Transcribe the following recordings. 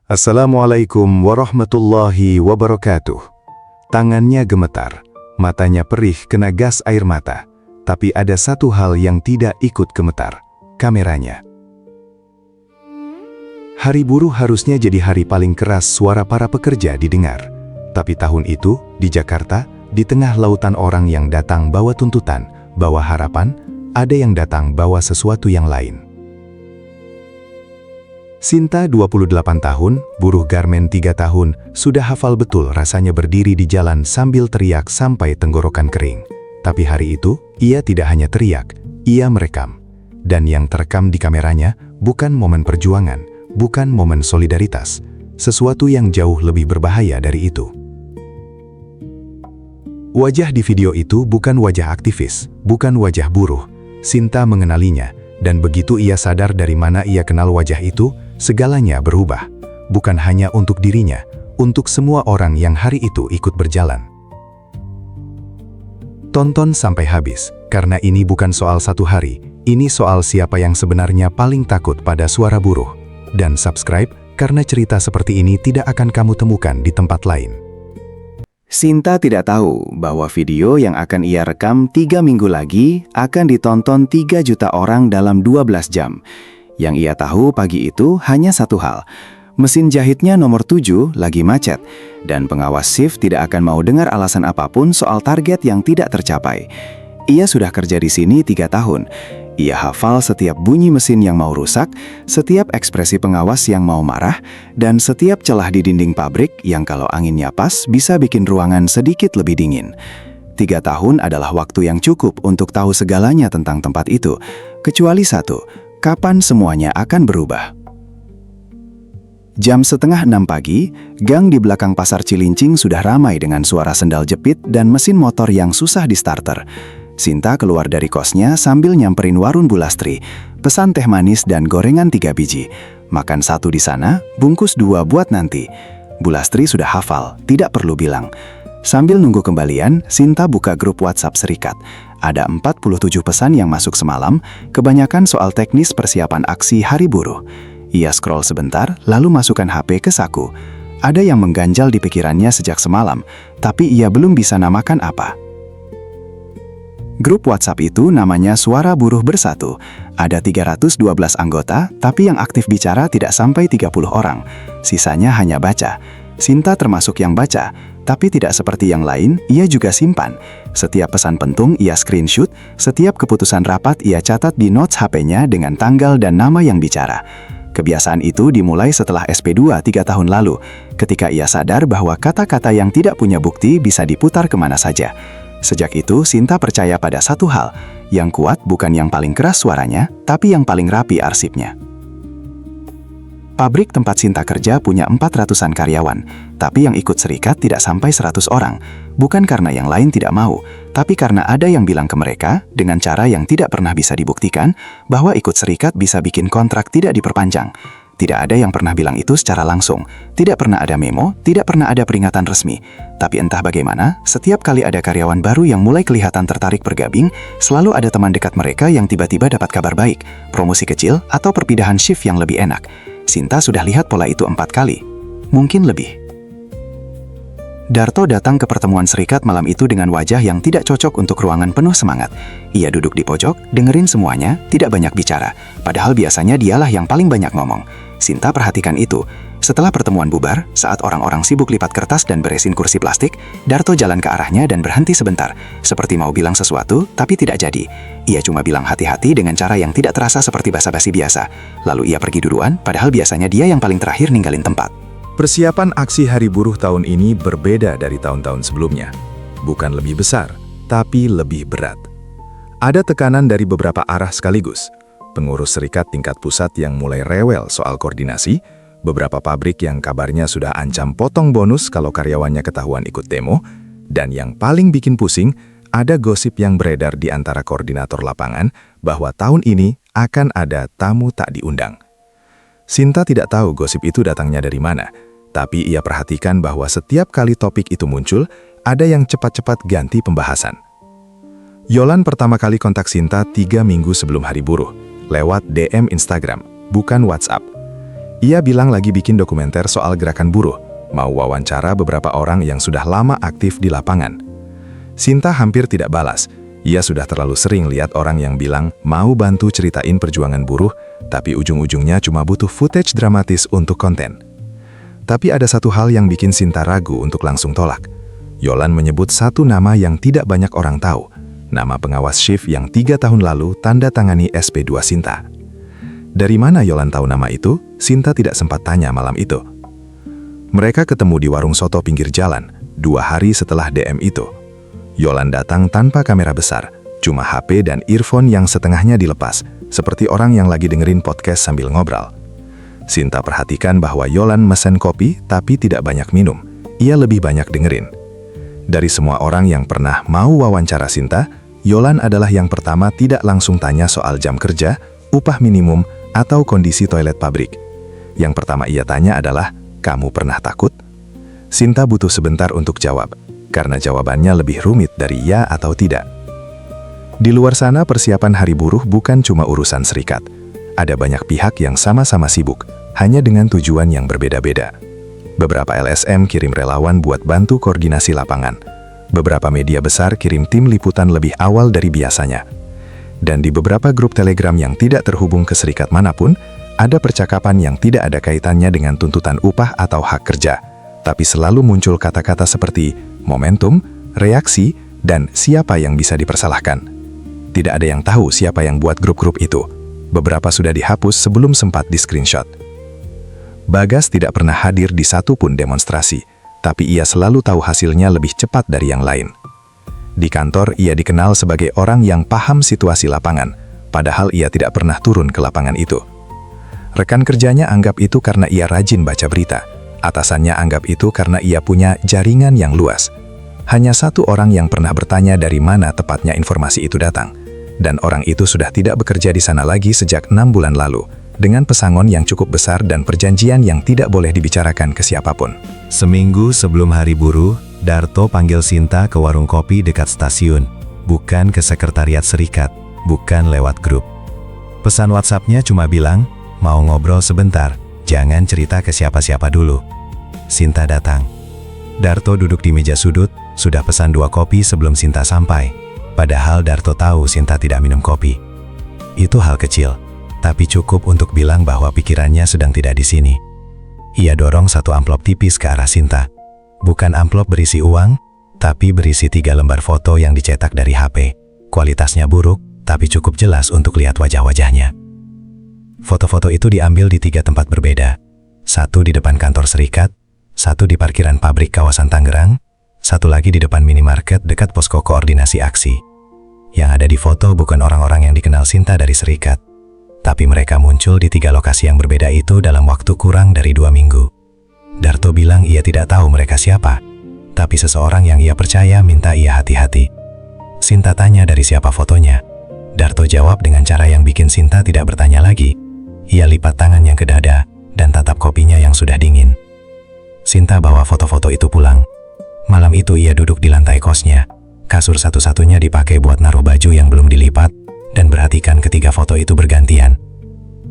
Assalamualaikum warahmatullahi wabarakatuh. Tangannya gemetar, matanya perih kena gas air mata. Tapi ada satu hal yang tidak ikut gemetar, kameranya. Hari Buruh harusnya jadi hari paling keras suara para pekerja didengar. Tapi tahun itu, di Jakarta, di tengah lautan orang yang datang bawa tuntutan, bawa harapan, ada yang datang bawa sesuatu yang lain. Sinta 28 tahun, buruh garmen 3 tahun, sudah hafal betul rasanya berdiri di jalan sambil teriak sampai tenggorokan kering. Tapi hari itu, ia tidak hanya teriak, ia merekam. Dan yang terekam di kameranya bukan momen perjuangan, bukan momen solidaritas, sesuatu yang jauh lebih berbahaya dari itu. Wajah di video itu bukan wajah aktivis, bukan wajah buruh. Sinta mengenalinya, dan begitu ia sadar dari mana ia kenal wajah itu, segalanya berubah. Bukan hanya untuk dirinya, untuk semua orang yang hari itu ikut berjalan. Tonton sampai habis, karena ini bukan soal satu hari, ini soal siapa yang sebenarnya paling takut pada suara buruh. Dan subscribe, karena cerita seperti ini tidak akan kamu temukan di tempat lain. Sinta tidak tahu bahwa video yang akan ia rekam 3 minggu lagi akan ditonton 3 juta orang dalam 12 jam. Yang ia tahu pagi itu hanya satu hal. Mesin jahitnya nomor 7 lagi macet, dan pengawas shift tidak akan mau dengar alasan apapun soal target yang tidak tercapai. Ia sudah kerja di sini 3 tahun. Ia hafal setiap bunyi mesin yang mau rusak, setiap ekspresi pengawas yang mau marah, dan setiap celah di dinding pabrik yang kalau anginnya pas bisa bikin ruangan sedikit lebih dingin. 3 tahun adalah waktu yang cukup untuk tahu segalanya tentang tempat itu, kecuali satu, kapan semuanya akan berubah. Jam 5:30 pagi, gang di belakang pasar Cilincing sudah ramai dengan suara sendal jepit dan mesin motor yang susah di starter. Sinta keluar dari kosnya sambil nyamperin warung Bulastri, pesan teh manis dan gorengan 3 biji. Makan 1 di sana, bungkus 2 buat nanti. Bulastri sudah hafal, tidak perlu bilang. Sambil nunggu kembalian, Sinta buka grup WhatsApp Serikat. Ada 47 pesan yang masuk semalam, kebanyakan soal teknis persiapan aksi Hari Buruh. Ia scroll sebentar, lalu masukkan HP ke saku. Ada yang mengganjal di pikirannya sejak semalam, tapi ia belum bisa namakan apa. Grup WhatsApp itu namanya Suara Buruh Bersatu. Ada 312 anggota, tapi yang aktif bicara tidak sampai 30 orang. Sisanya hanya baca. Sinta termasuk yang baca, tapi tidak seperti yang lain, ia juga simpan. Setiap pesan penting ia screenshot, setiap keputusan rapat ia catat di notes HP-nya dengan tanggal dan nama yang bicara. Kebiasaan itu dimulai setelah SP2 3 tahun lalu, ketika ia sadar bahwa kata-kata yang tidak punya bukti bisa diputar kemana saja. Sejak itu, Sinta percaya pada satu hal, yang kuat bukan yang paling keras suaranya, tapi yang paling rapi arsipnya. Pabrik tempat Sinta kerja punya 400-an karyawan, tapi yang ikut serikat tidak sampai 100 orang. Bukan karena yang lain tidak mau, tapi karena ada yang bilang ke mereka, dengan cara yang tidak pernah bisa dibuktikan, bahwa ikut serikat bisa bikin kontrak tidak diperpanjang. Tidak ada yang pernah bilang itu secara langsung, tidak pernah ada memo, tidak pernah ada peringatan resmi. Tapi entah bagaimana, setiap kali ada karyawan baru yang mulai kelihatan tertarik bergabung, selalu ada teman dekat mereka yang tiba-tiba dapat kabar baik, promosi kecil, atau perpindahan shift yang lebih enak. Sinta sudah lihat pola itu 4 kali, mungkin lebih. Darto datang ke pertemuan serikat malam itu dengan wajah yang tidak cocok untuk ruangan penuh semangat. Ia duduk di pojok, dengerin semuanya, tidak banyak bicara. Padahal biasanya dialah yang paling banyak ngomong. Sinta perhatikan itu. Setelah pertemuan bubar, saat orang-orang sibuk lipat kertas dan beresin kursi plastik, Darto jalan ke arahnya dan berhenti sebentar, seperti mau bilang sesuatu, tapi tidak jadi. Ia cuma bilang hati-hati dengan cara yang tidak terasa seperti basa-basi biasa. Lalu ia pergi duluan, padahal biasanya dia yang paling terakhir ninggalin tempat. Persiapan aksi Hari Buruh tahun ini berbeda dari tahun-tahun sebelumnya. Bukan lebih besar, tapi lebih berat. Ada tekanan dari beberapa arah sekaligus. Pengurus serikat tingkat pusat yang mulai rewel soal koordinasi, beberapa pabrik yang kabarnya sudah ancam potong bonus kalau karyawannya ketahuan ikut demo, dan yang paling bikin pusing, ada gosip yang beredar di antara koordinator lapangan bahwa tahun ini akan ada tamu tak diundang. Sinta tidak tahu gosip itu datangnya dari mana, tapi ia perhatikan bahwa setiap kali topik itu muncul, ada yang cepat-cepat ganti pembahasan. Yolan pertama kali kontak Sinta 3 minggu sebelum Hari Buruh, lewat DM Instagram, bukan WhatsApp. Ia bilang lagi bikin dokumenter soal gerakan buruh, mau wawancara beberapa orang yang sudah lama aktif di lapangan. Sinta hampir tidak balas. Ia sudah terlalu sering lihat orang yang bilang mau bantu ceritain perjuangan buruh, tapi ujung-ujungnya cuma butuh footage dramatis untuk konten. Tapi ada satu hal yang bikin Sinta ragu untuk langsung tolak. Yolan menyebut satu nama yang tidak banyak orang tahu, nama pengawas shift yang 3 tahun lalu tanda tangani SP2 Sinta. Dari mana Yolan tahu nama itu? Sinta tidak sempat tanya malam itu. Mereka ketemu di warung soto pinggir jalan, 2 hari setelah DM itu. Yolan datang tanpa kamera besar, cuma HP dan earphone yang setengahnya dilepas, seperti orang yang lagi dengerin podcast sambil ngobrol. Sinta perhatikan bahwa Yolan mesen kopi tapi tidak banyak minum, ia lebih banyak dengerin. Dari semua orang yang pernah mau wawancara Sinta, Yolan adalah yang pertama tidak langsung tanya soal jam kerja, upah minimum, atau kondisi toilet pabrik. Yang pertama ia tanya adalah, kamu pernah takut? Sinta butuh sebentar untuk jawab, karena jawabannya lebih rumit dari ya atau tidak. Di luar sana persiapan hari buruh bukan cuma urusan serikat. Ada banyak pihak yang sama-sama sibuk, hanya dengan tujuan yang berbeda-beda. Beberapa LSM kirim relawan buat bantu koordinasi lapangan. Beberapa media besar kirim tim liputan lebih awal dari biasanya. Dan di beberapa grup Telegram yang tidak terhubung ke serikat manapun, ada percakapan yang tidak ada kaitannya dengan tuntutan upah atau hak kerja, tapi selalu muncul kata-kata seperti momentum, reaksi, dan siapa yang bisa dipersalahkan. Tidak ada yang tahu siapa yang buat grup-grup itu. Beberapa sudah dihapus sebelum sempat di-screenshot. Bagas tidak pernah hadir di satu pun demonstrasi, tapi ia selalu tahu hasilnya lebih cepat dari yang lain. Di kantor, ia dikenal sebagai orang yang paham situasi lapangan, padahal ia tidak pernah turun ke lapangan itu. Rekan kerjanya anggap itu karena ia rajin baca berita. Atasannya anggap itu karena ia punya jaringan yang luas. Hanya satu orang yang pernah bertanya dari mana tepatnya informasi itu datang. Dan orang itu sudah tidak bekerja di sana lagi sejak 6 bulan lalu, dengan pesangon yang cukup besar dan perjanjian yang tidak boleh dibicarakan ke siapapun. Seminggu sebelum hari buruh, Darto panggil Sinta ke warung kopi dekat stasiun, bukan ke sekretariat serikat, bukan lewat grup. Pesan WhatsApp-nya cuma bilang, mau ngobrol sebentar, jangan cerita ke siapa-siapa dulu. Sinta datang. Darto duduk di meja sudut, sudah pesan 2 kopi sebelum Sinta sampai. Padahal Darto tahu Sinta tidak minum kopi. Itu hal kecil, tapi cukup untuk bilang bahwa pikirannya sedang tidak di sini. Ia dorong satu amplop tipis ke arah Sinta. Bukan amplop berisi uang, tapi berisi 3 lembar foto yang dicetak dari HP. Kualitasnya buruk, tapi cukup jelas untuk lihat wajah-wajahnya. Foto-foto itu diambil di 3 tempat berbeda. Satu di depan kantor serikat, satu di parkiran pabrik kawasan Tangerang, satu lagi di depan minimarket dekat posko koordinasi aksi. Yang ada di foto bukan orang-orang yang dikenal Sinta dari serikat, tapi mereka muncul di 3 lokasi yang berbeda itu dalam waktu kurang dari 2 minggu. Darto bilang ia tidak tahu mereka siapa, tapi seseorang yang ia percaya minta ia hati-hati. Sinta tanya dari siapa fotonya. Darto jawab dengan cara yang bikin Sinta tidak bertanya lagi. Ia lipat tangannya ke dada dan tatap kopinya yang sudah dingin. Sinta bawa foto-foto itu pulang. Malam itu ia duduk di lantai kosnya. Kasur satu-satunya dipakai buat naruh baju yang belum dilipat, dan perhatikan ketiga foto itu bergantian.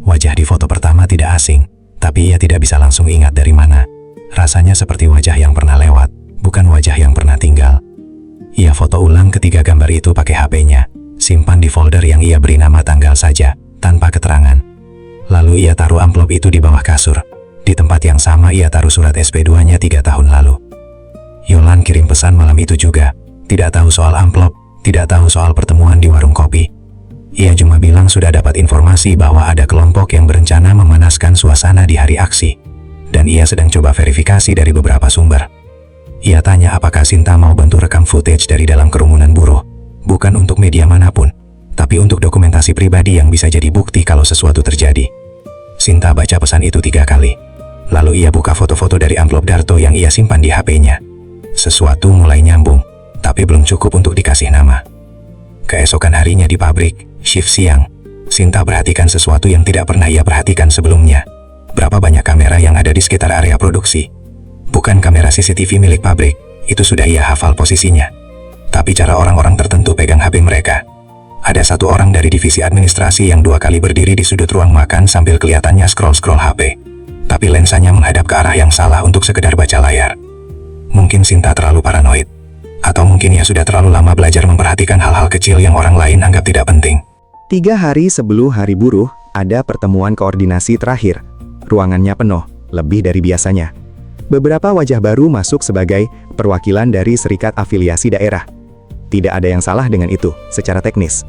Wajah di foto pertama tidak asing, tapi ia tidak bisa langsung ingat dari mana. Rasanya seperti wajah yang pernah lewat, bukan wajah yang pernah tinggal. Ia foto ulang ketiga gambar itu pakai HP-nya, simpan di folder yang ia beri nama tanggal saja, tanpa keterangan. Lalu ia taruh amplop itu di bawah kasur. Di tempat yang sama ia taruh surat SP2-nya 3 tahun lalu. Yolan kirim pesan malam itu juga. Tidak tahu soal amplop, tidak tahu soal pertemuan di warung kopi. Ia cuma bilang sudah dapat informasi bahwa ada kelompok yang berencana memanaskan suasana di hari aksi. Dan ia sedang coba verifikasi dari beberapa sumber. Ia tanya apakah Sinta mau bantu rekam footage dari dalam kerumunan buruh. Bukan untuk media manapun, tapi untuk dokumentasi pribadi yang bisa jadi bukti kalau sesuatu terjadi. Sinta baca pesan itu 3 kali. Lalu ia buka foto-foto dari amplop Darto yang ia simpan di HP-nya. Sesuatu mulai nyambung, tapi belum cukup untuk dikasih nama. Keesokan harinya di pabrik, shift siang, Sinta perhatikan sesuatu yang tidak pernah ia perhatikan sebelumnya. Berapa banyak kamera yang ada di sekitar area produksi. Bukan kamera CCTV milik pabrik, itu sudah ia hafal posisinya. Tapi cara orang-orang tertentu pegang HP mereka. Ada satu orang dari divisi administrasi yang 2 kali berdiri di sudut ruang makan sambil kelihatannya scroll-scroll HP. tapi lensanya menghadap ke arah yang salah untuk sekedar baca layar. Mungkin Sinta terlalu paranoid. Atau mungkin ia sudah terlalu lama belajar memperhatikan hal-hal kecil yang orang lain anggap tidak penting. 3 hari sebelum hari buruh, ada pertemuan koordinasi terakhir. Ruangannya penuh, lebih dari biasanya. Beberapa wajah baru masuk sebagai perwakilan dari serikat afiliasi daerah. Tidak ada yang salah dengan itu, secara teknis.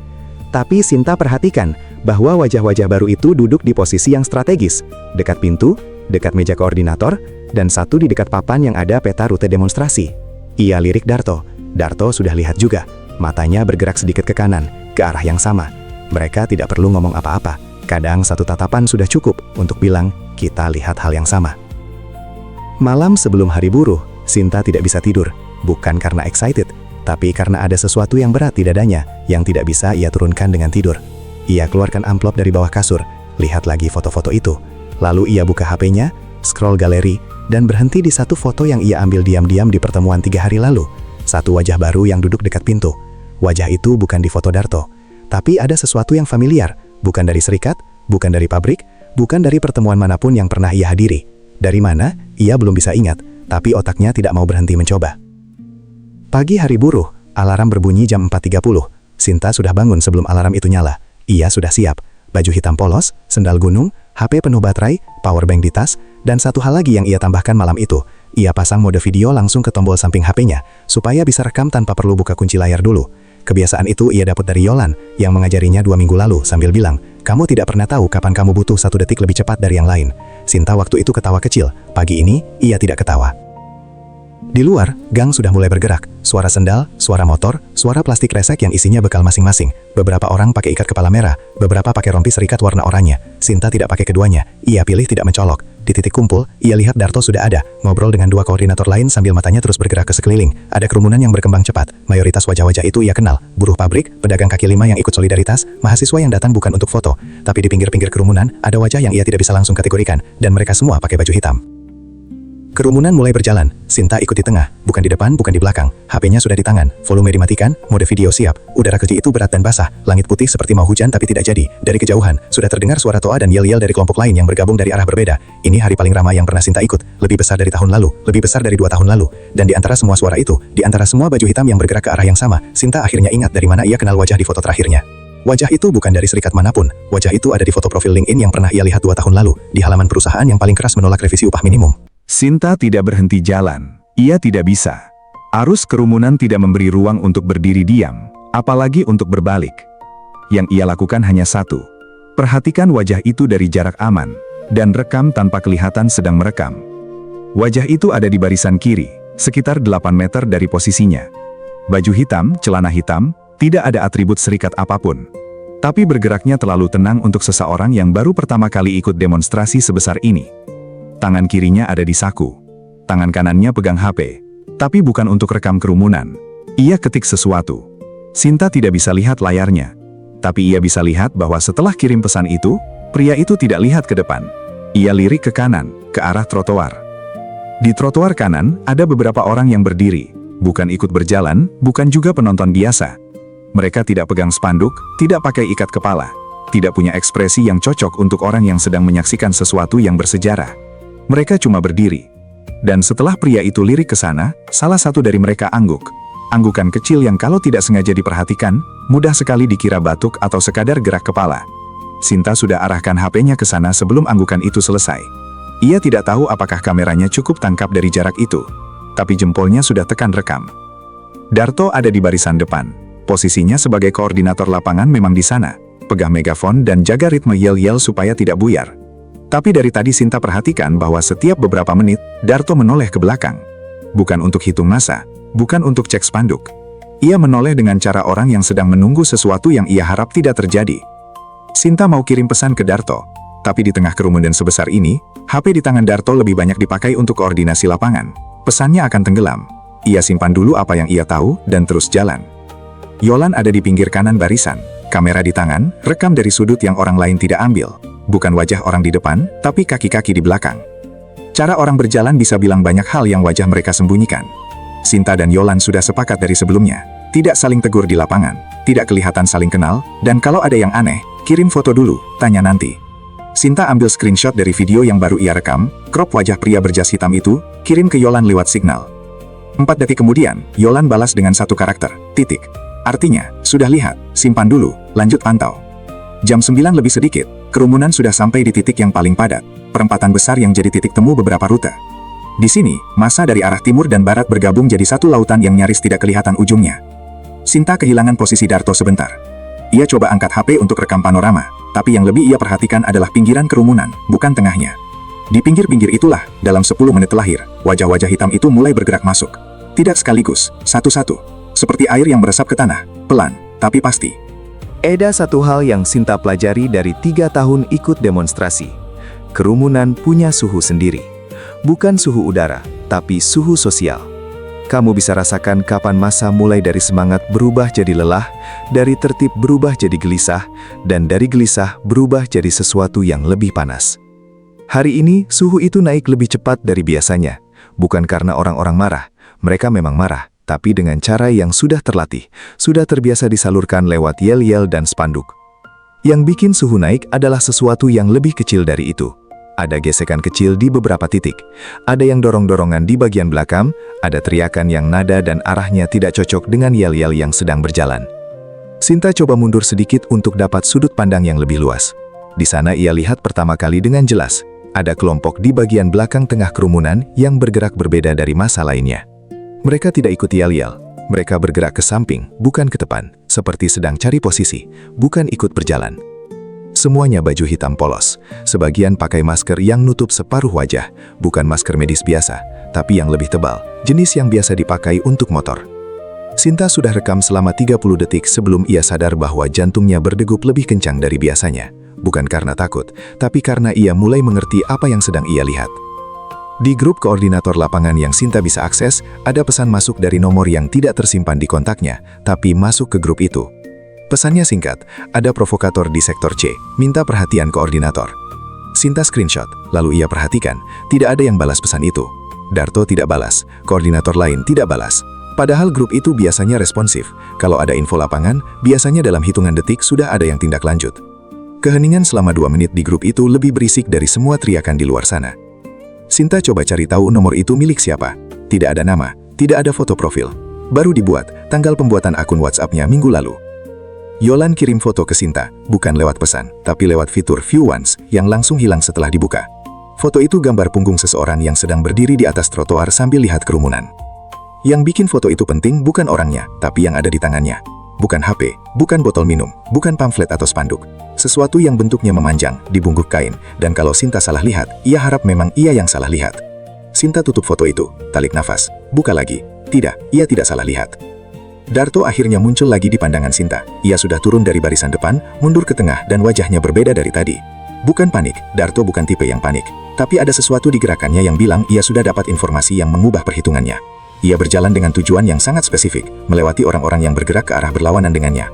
Tapi Sinta perhatikan bahwa wajah-wajah baru itu duduk di posisi yang strategis, dekat pintu, dekat meja koordinator, dan satu di dekat papan yang ada peta rute demonstrasi. Ia lirik Darto. Darto sudah lihat juga. Matanya bergerak sedikit ke kanan, ke arah yang sama. Mereka tidak perlu ngomong apa-apa. Kadang satu tatapan sudah cukup untuk bilang, kita lihat hal yang sama. Malam sebelum hari buruh, Sinta tidak bisa tidur. Bukan karena excited, tapi karena ada sesuatu yang berat di dadanya, yang tidak bisa ia turunkan dengan tidur. Ia keluarkan amplop dari bawah kasur, lihat lagi foto-foto itu. Lalu ia buka HP-nya, scroll galeri, dan berhenti di satu foto yang ia ambil diam-diam di pertemuan 3 hari lalu. Satu wajah baru yang duduk dekat pintu. Wajah itu bukan di foto Darto. Tapi ada sesuatu yang familiar, bukan dari serikat, bukan dari pabrik, bukan dari pertemuan manapun yang pernah ia hadiri. Dari mana, ia belum bisa ingat, tapi otaknya tidak mau berhenti mencoba. Pagi hari buruh, alarm berbunyi jam 4.30. Sinta sudah bangun sebelum alarm itu nyala. Ia sudah siap, baju hitam polos, sendal gunung, HP penuh baterai, powerbank di tas, dan satu hal lagi yang ia tambahkan malam itu. Ia pasang mode video langsung ke tombol samping HP-nya, supaya bisa rekam tanpa perlu buka kunci layar dulu. Kebiasaan itu ia dapat dari Yolan, yang mengajarinya 2 minggu lalu sambil bilang, kamu tidak pernah tahu kapan kamu butuh 1 detik lebih cepat dari yang lain. Sinta waktu itu ketawa kecil, pagi ini ia tidak ketawa. Di luar, gang sudah mulai bergerak. Suara sendal, suara motor, suara plastik resek yang isinya bekal masing-masing. Beberapa orang pakai ikat kepala merah, beberapa pakai rompi serikat warna oranye. Sinta tidak pakai keduanya. Ia pilih tidak mencolok. Di titik kumpul, ia lihat Darto sudah ada, ngobrol dengan 2 koordinator lain sambil matanya terus bergerak ke sekeliling. Ada kerumunan yang berkembang cepat. Mayoritas wajah-wajah itu ia kenal. Buruh pabrik, pedagang kaki lima yang ikut solidaritas, mahasiswa yang datang bukan untuk foto. Tapi di pinggir-pinggir kerumunan, ada wajah yang ia tidak bisa langsung kategorikan, dan mereka semua pakai baju hitam. Kerumunan mulai berjalan. Sinta ikut di tengah, bukan di depan, bukan di belakang. HP-nya sudah di tangan, volume dimatikan, mode video siap. Udara kecil itu berat dan basah, langit putih seperti mau hujan tapi tidak jadi. Dari kejauhan, sudah terdengar suara Toa dan yel-yel dari kelompok lain yang bergabung dari arah berbeda. Ini hari paling ramai yang pernah Sinta ikut, lebih besar dari tahun lalu, lebih besar dari 2 tahun lalu. Dan di antara semua suara itu, di antara semua baju hitam yang bergerak ke arah yang sama, Sinta akhirnya ingat dari mana ia kenal wajah di foto terakhirnya. Wajah itu bukan dari serikat manapun. Wajah itu ada di foto profil LinkedIn yang pernah ia lihat 2 tahun lalu, di halaman perusahaan yang paling keras menolak revisi upah minimum. Sinta tidak berhenti jalan. Ia tidak bisa. Arus kerumunan tidak memberi ruang untuk berdiri diam, apalagi untuk berbalik. Yang ia lakukan hanya satu. Perhatikan wajah itu dari jarak aman, dan rekam tanpa kelihatan sedang merekam. Wajah itu ada di barisan kiri, sekitar 8 meter dari posisinya. Baju hitam, celana hitam, tidak ada atribut serikat apapun. Tapi bergeraknya terlalu tenang untuk seseorang yang baru pertama kali ikut demonstrasi sebesar ini. Tangan kirinya ada di saku. Tangan kanannya pegang HP. Tapi bukan untuk rekam kerumunan. Ia ketik sesuatu. Sinta tidak bisa lihat layarnya. Tapi ia bisa lihat bahwa setelah kirim pesan itu, pria itu tidak lihat ke depan. Ia lirik ke kanan, ke arah trotoar. Di trotoar kanan, ada beberapa orang yang berdiri. Bukan ikut berjalan, bukan juga penonton biasa. Mereka tidak pegang spanduk, tidak pakai ikat kepala. Tidak punya ekspresi yang cocok untuk orang yang sedang menyaksikan sesuatu yang bersejarah. Mereka cuma berdiri. Dan setelah pria itu lirik ke sana, salah satu dari mereka angguk. Anggukan kecil yang kalau tidak sengaja diperhatikan, mudah sekali dikira batuk atau sekadar gerak kepala. Sinta sudah arahkan HP-nya ke sana sebelum anggukan itu selesai. Ia tidak tahu apakah kameranya cukup tangkap dari jarak itu. Tapi jempolnya sudah tekan rekam. Darto ada di barisan depan. Posisinya sebagai koordinator lapangan memang di sana. Pegang megafon dan jaga ritme yel-yel supaya tidak buyar. Tapi dari tadi Sinta perhatikan bahwa setiap beberapa menit, Darto menoleh ke belakang. Bukan untuk hitung massa, bukan untuk cek spanduk. Ia menoleh dengan cara orang yang sedang menunggu sesuatu yang ia harap tidak terjadi. Sinta mau kirim pesan ke Darto. Tapi di tengah kerumunan sebesar ini, HP di tangan Darto lebih banyak dipakai untuk koordinasi lapangan. Pesannya akan tenggelam. Ia simpan dulu apa yang ia tahu, dan terus jalan. Yolan ada di pinggir kanan barisan. Kamera di tangan, rekam dari sudut yang orang lain tidak ambil. Bukan wajah orang di depan, tapi kaki-kaki di belakang. Cara orang berjalan bisa bilang banyak hal yang wajah mereka sembunyikan. Sinta dan Yolan sudah sepakat dari sebelumnya. Tidak saling tegur di lapangan, tidak kelihatan saling kenal, dan kalau ada yang aneh, kirim foto dulu, tanya nanti. Sinta ambil screenshot dari video yang baru ia rekam, crop wajah pria berjas hitam itu, kirim ke Yolan lewat signal. 4 detik kemudian, Yolan balas dengan satu karakter, titik. Artinya, sudah lihat, simpan dulu, lanjut pantau. Jam 9 lebih sedikit, kerumunan sudah sampai di titik yang paling padat, perempatan besar yang jadi titik temu beberapa rute. Di sini, massa dari arah timur dan barat bergabung jadi satu lautan yang nyaris tidak kelihatan ujungnya. Sinta kehilangan posisi Darto sebentar. Ia coba angkat HP untuk rekam panorama, tapi yang lebih ia perhatikan adalah pinggiran kerumunan, bukan tengahnya. Di pinggir-pinggir itulah, dalam 10 menit terakhir, wajah-wajah hitam itu mulai bergerak masuk. Tidak sekaligus, satu-satu. Seperti air yang meresap ke tanah, pelan, tapi pasti. Ada satu hal yang Sinta pelajari dari 3 tahun ikut demonstrasi. Kerumunan punya suhu sendiri. Bukan suhu udara, tapi suhu sosial. Kamu bisa rasakan kapan massa mulai dari semangat berubah jadi lelah, dari tertib berubah jadi gelisah, dan dari gelisah berubah jadi sesuatu yang lebih panas. Hari ini, suhu itu naik lebih cepat dari biasanya. Bukan karena orang-orang marah, mereka memang marah, tapi dengan cara yang sudah terlatih, sudah terbiasa disalurkan lewat yel-yel dan spanduk. Yang bikin suhu naik adalah sesuatu yang lebih kecil dari itu. Ada gesekan kecil di beberapa titik, ada yang dorong-dorongan di bagian belakang, ada teriakan yang nada dan arahnya tidak cocok dengan yel-yel yang sedang berjalan. Sinta coba mundur sedikit untuk dapat sudut pandang yang lebih luas. Di sana ia lihat pertama kali dengan jelas, ada kelompok di bagian belakang tengah kerumunan yang bergerak berbeda dari massa lainnya. Mereka tidak ikut yel-yel, mereka bergerak ke samping, bukan ke depan, seperti sedang cari posisi, bukan ikut berjalan. Semuanya baju hitam polos, sebagian pakai masker yang nutup separuh wajah, bukan masker medis biasa, tapi yang lebih tebal, jenis yang biasa dipakai untuk motor. Sinta sudah rekam selama 30 detik sebelum ia sadar bahwa jantungnya berdegup lebih kencang dari biasanya, bukan karena takut, tapi karena ia mulai mengerti apa yang sedang ia lihat. Di grup koordinator lapangan yang Sinta bisa akses, ada pesan masuk dari nomor yang tidak tersimpan di kontaknya, tapi masuk ke grup itu. Pesannya singkat, ada provokator di sektor C, minta perhatian koordinator. Sinta screenshot, lalu ia perhatikan, tidak ada yang balas pesan itu. Darto tidak balas, koordinator lain tidak balas. Padahal grup itu biasanya responsif, kalau ada info lapangan, biasanya dalam hitungan detik sudah ada yang tindak lanjut. Keheningan selama 2 menit di grup itu lebih berisik dari semua teriakan di luar sana. Sinta coba cari tahu nomor itu milik siapa. Tidak ada nama, tidak ada foto profil. Baru dibuat, tanggal pembuatan akun WhatsApp-nya minggu lalu. Yolan kirim foto ke Sinta, bukan lewat pesan, tapi lewat fitur View Once, yang langsung hilang setelah dibuka. Foto itu gambar punggung seseorang yang sedang berdiri di atas trotoar sambil lihat kerumunan. Yang bikin foto itu penting bukan orangnya, tapi yang ada di tangannya. Bukan HP, bukan botol minum, bukan pamflet atau spanduk. Sesuatu yang bentuknya memanjang, dibungkuk kain, dan kalau Sinta salah lihat, ia harap memang ia yang salah lihat. Sinta tutup foto itu, tarik nafas, buka lagi. Tidak, ia tidak salah lihat. Darto akhirnya muncul lagi di pandangan Sinta. Ia sudah turun dari barisan depan, mundur ke tengah dan wajahnya berbeda dari tadi. Bukan panik, Darto bukan tipe yang panik. Tapi ada sesuatu di gerakannya yang bilang ia sudah dapat informasi yang mengubah perhitungannya. Ia berjalan dengan tujuan yang sangat spesifik, melewati orang-orang yang bergerak ke arah berlawanan dengannya.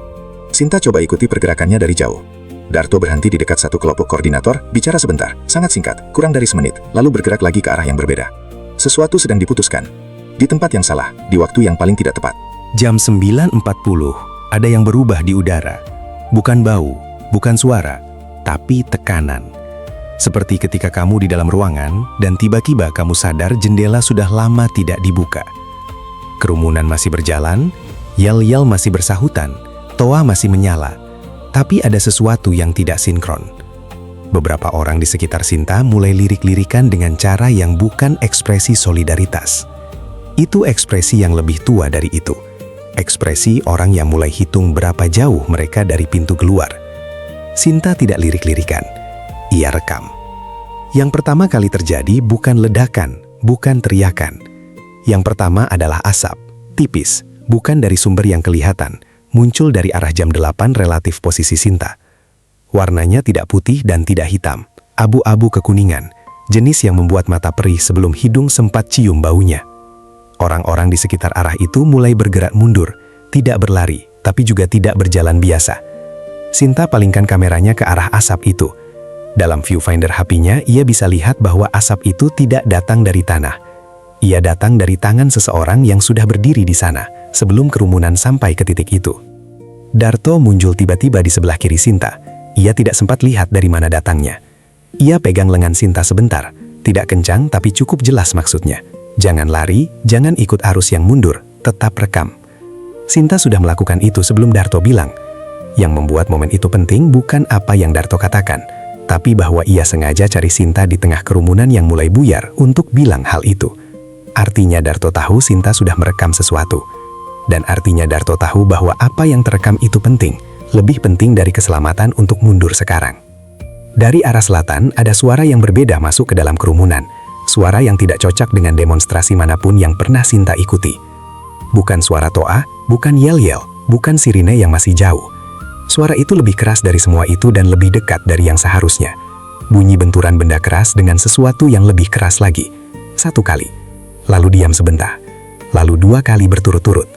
Sinta coba ikuti pergerakannya dari jauh. Darto berhenti di dekat satu kelompok koordinator, bicara sebentar, sangat singkat, kurang dari semenit, lalu bergerak lagi ke arah yang berbeda. Sesuatu sedang diputuskan. Di tempat yang salah, di waktu yang paling tidak tepat. Jam 9.40, ada yang berubah di udara. Bukan bau, bukan suara, tapi tekanan. Seperti ketika kamu di dalam ruangan dan tiba-tiba kamu sadar jendela sudah lama tidak dibuka. Kerumunan masih berjalan, yel-yel masih bersahutan, toa masih menyala, tapi ada sesuatu yang tidak sinkron. Beberapa orang di sekitar Sinta mulai lirik-lirikan dengan cara yang bukan ekspresi solidaritas. Itu ekspresi yang lebih tua dari itu. Ekspresi orang yang mulai hitung berapa jauh mereka dari pintu keluar. Sinta tidak lirik-lirikan, ia rekam. Yang pertama kali terjadi bukan ledakan, bukan teriakan. Yang pertama adalah asap, tipis, bukan dari sumber yang kelihatan, muncul dari arah jam 8 relatif posisi Sinta. Warnanya tidak putih dan tidak hitam, abu-abu kekuningan, jenis yang membuat mata perih sebelum hidung sempat cium baunya. Orang-orang di sekitar arah itu mulai bergerak mundur, tidak berlari, tapi juga tidak berjalan biasa. Sinta palingkan kameranya ke arah asap itu. Dalam viewfinder HP-nya, ia bisa lihat bahwa asap itu tidak datang dari tanah. Ia datang dari tangan seseorang yang sudah berdiri di sana, sebelum kerumunan sampai ke titik itu. Darto muncul tiba-tiba di sebelah kiri Sinta. Ia tidak sempat lihat dari mana datangnya. Ia pegang lengan Sinta sebentar. Tidak kencang tapi cukup jelas maksudnya. Jangan lari, jangan ikut arus yang mundur, tetap rekam. Sinta sudah melakukan itu sebelum Darto bilang. Yang membuat momen itu penting bukan apa yang Darto katakan, tapi bahwa ia sengaja cari Sinta di tengah kerumunan yang mulai buyar untuk bilang hal itu. Artinya Darto tahu Sinta sudah merekam sesuatu. Dan artinya Darto tahu bahwa apa yang terekam itu penting, lebih penting dari keselamatan untuk mundur sekarang. Dari arah selatan ada suara yang berbeda masuk ke dalam kerumunan. Suara yang tidak cocok dengan demonstrasi manapun yang pernah Sinta ikuti. Bukan suara toa, bukan yel-yel, bukan sirine yang masih jauh. Suara itu lebih keras dari semua itu dan lebih dekat dari yang seharusnya. Bunyi benturan benda keras dengan sesuatu yang lebih keras lagi. 1 kali, lalu diam sebentar, lalu 2 kali berturut-turut.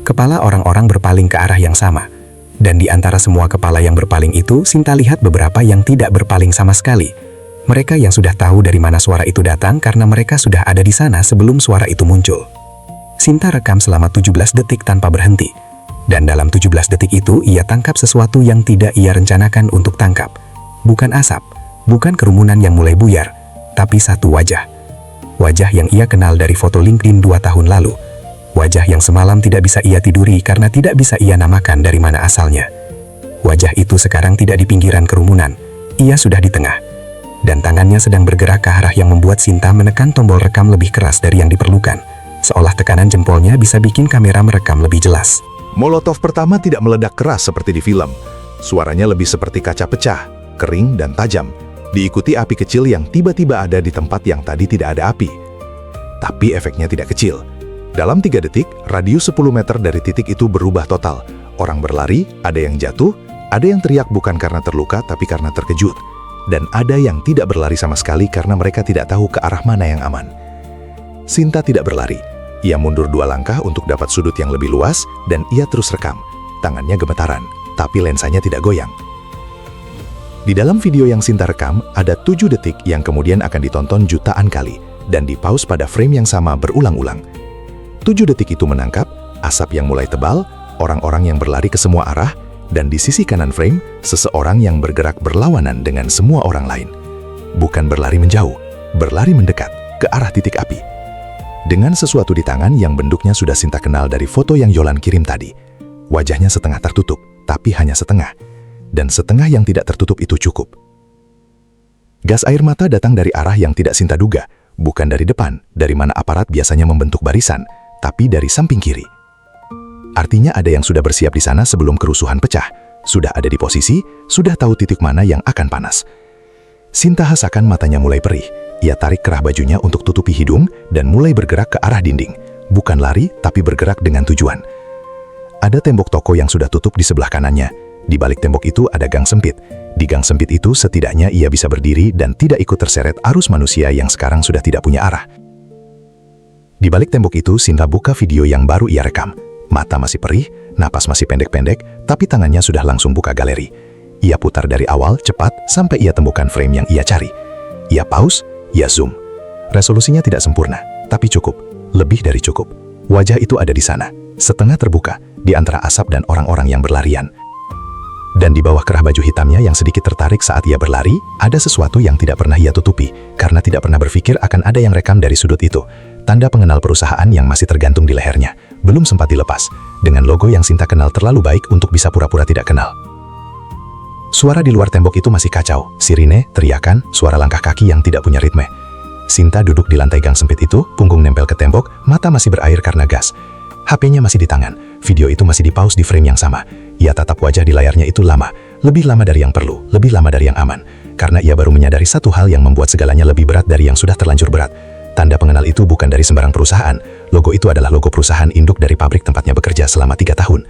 Kepala orang-orang berpaling ke arah yang sama. Dan di antara semua kepala yang berpaling itu, Sinta lihat beberapa yang tidak berpaling sama sekali. Mereka yang sudah tahu dari mana suara itu datang karena mereka sudah ada di sana sebelum suara itu muncul. Sinta rekam selama 17 detik tanpa berhenti. Dan dalam 17 detik itu, ia tangkap sesuatu yang tidak ia rencanakan untuk tangkap. Bukan asap, bukan kerumunan yang mulai buyar, tapi satu wajah. Wajah yang ia kenal dari foto LinkedIn 2 tahun lalu. Wajah yang semalam tidak bisa ia tiduri karena tidak bisa ia namakan dari mana asalnya. Wajah itu sekarang tidak di pinggiran kerumunan, ia sudah di tengah. Dan tangannya sedang bergerak ke arah yang membuat Sinta menekan tombol rekam lebih keras dari yang diperlukan. Seolah tekanan jempolnya bisa bikin kamera merekam lebih jelas. Molotov pertama tidak meledak keras seperti di film. Suaranya lebih seperti kaca pecah, kering dan tajam. Diikuti api kecil yang tiba-tiba ada di tempat yang tadi tidak ada api. Tapi efeknya tidak kecil. Dalam 3 detik, radius 10 meter dari titik itu berubah total. Orang berlari, ada yang jatuh, ada yang teriak bukan karena terluka tapi karena terkejut. Dan ada yang tidak berlari sama sekali karena mereka tidak tahu ke arah mana yang aman. Sinta tidak berlari. Ia mundur 2 langkah untuk dapat sudut yang lebih luas dan ia terus rekam. Tangannya gemetaran, tapi lensanya tidak goyang. Di dalam video yang Sinta rekam, ada 7 detik yang kemudian akan ditonton jutaan kali dan di-pause pada frame yang sama berulang-ulang. 7 detik itu menangkap asap yang mulai tebal, orang-orang yang berlari ke semua arah, dan di sisi kanan frame, seseorang yang bergerak berlawanan dengan semua orang lain. Bukan berlari menjauh, berlari mendekat ke arah titik api. Dengan sesuatu di tangan yang bentuknya sudah Sinta kenal dari foto yang Yolan kirim tadi. Wajahnya setengah tertutup, tapi hanya setengah. Dan setengah yang tidak tertutup itu cukup. Gas air mata datang dari arah yang tidak Sinta duga, bukan dari depan, dari mana aparat biasanya membentuk barisan, tapi dari samping kiri. Artinya ada yang sudah bersiap di sana sebelum kerusuhan pecah, sudah ada di posisi, sudah tahu titik mana yang akan panas. Sinta hasakan matanya mulai perih. Ia tarik kerah bajunya untuk tutupi hidung dan mulai bergerak ke arah dinding. Bukan lari, tapi bergerak dengan tujuan. Ada tembok toko yang sudah tutup di sebelah kanannya. Di balik tembok itu ada gang sempit. Di gang sempit itu setidaknya ia bisa berdiri dan tidak ikut terseret arus manusia yang sekarang sudah tidak punya arah. Di balik tembok itu, Sinta buka video yang baru ia rekam. Mata masih perih, napas masih pendek-pendek, tapi tangannya sudah langsung buka galeri. Ia putar dari awal cepat sampai ia temukan frame yang ia cari. Ia pause, ia zoom. Resolusinya tidak sempurna, tapi cukup. Lebih dari cukup. Wajah itu ada di sana, setengah terbuka, di antara asap dan orang-orang yang berlarian. Dan di bawah kerah baju hitamnya yang sedikit tertarik saat ia berlari, ada sesuatu yang tidak pernah ia tutupi, karena tidak pernah berpikir akan ada yang rekam dari sudut itu. Tanda pengenal perusahaan yang masih tergantung di lehernya, belum sempat dilepas, dengan logo yang Sinta kenal terlalu baik untuk bisa pura-pura tidak kenal. Suara di luar tembok itu masih kacau, sirine, teriakan, suara langkah kaki yang tidak punya ritme. Sinta duduk di lantai gang sempit itu, punggung nempel ke tembok, mata masih berair karena gas. HP-nya masih di tangan, video itu masih di-pause di frame yang sama. Ia tatap wajah di layarnya itu lama, lebih lama dari yang perlu, lebih lama dari yang aman. Karena ia baru menyadari satu hal yang membuat segalanya lebih berat dari yang sudah terlanjur berat. Tanda pengenal itu bukan dari sembarang perusahaan. Logo itu adalah logo perusahaan induk dari pabrik tempatnya bekerja selama 3 tahun.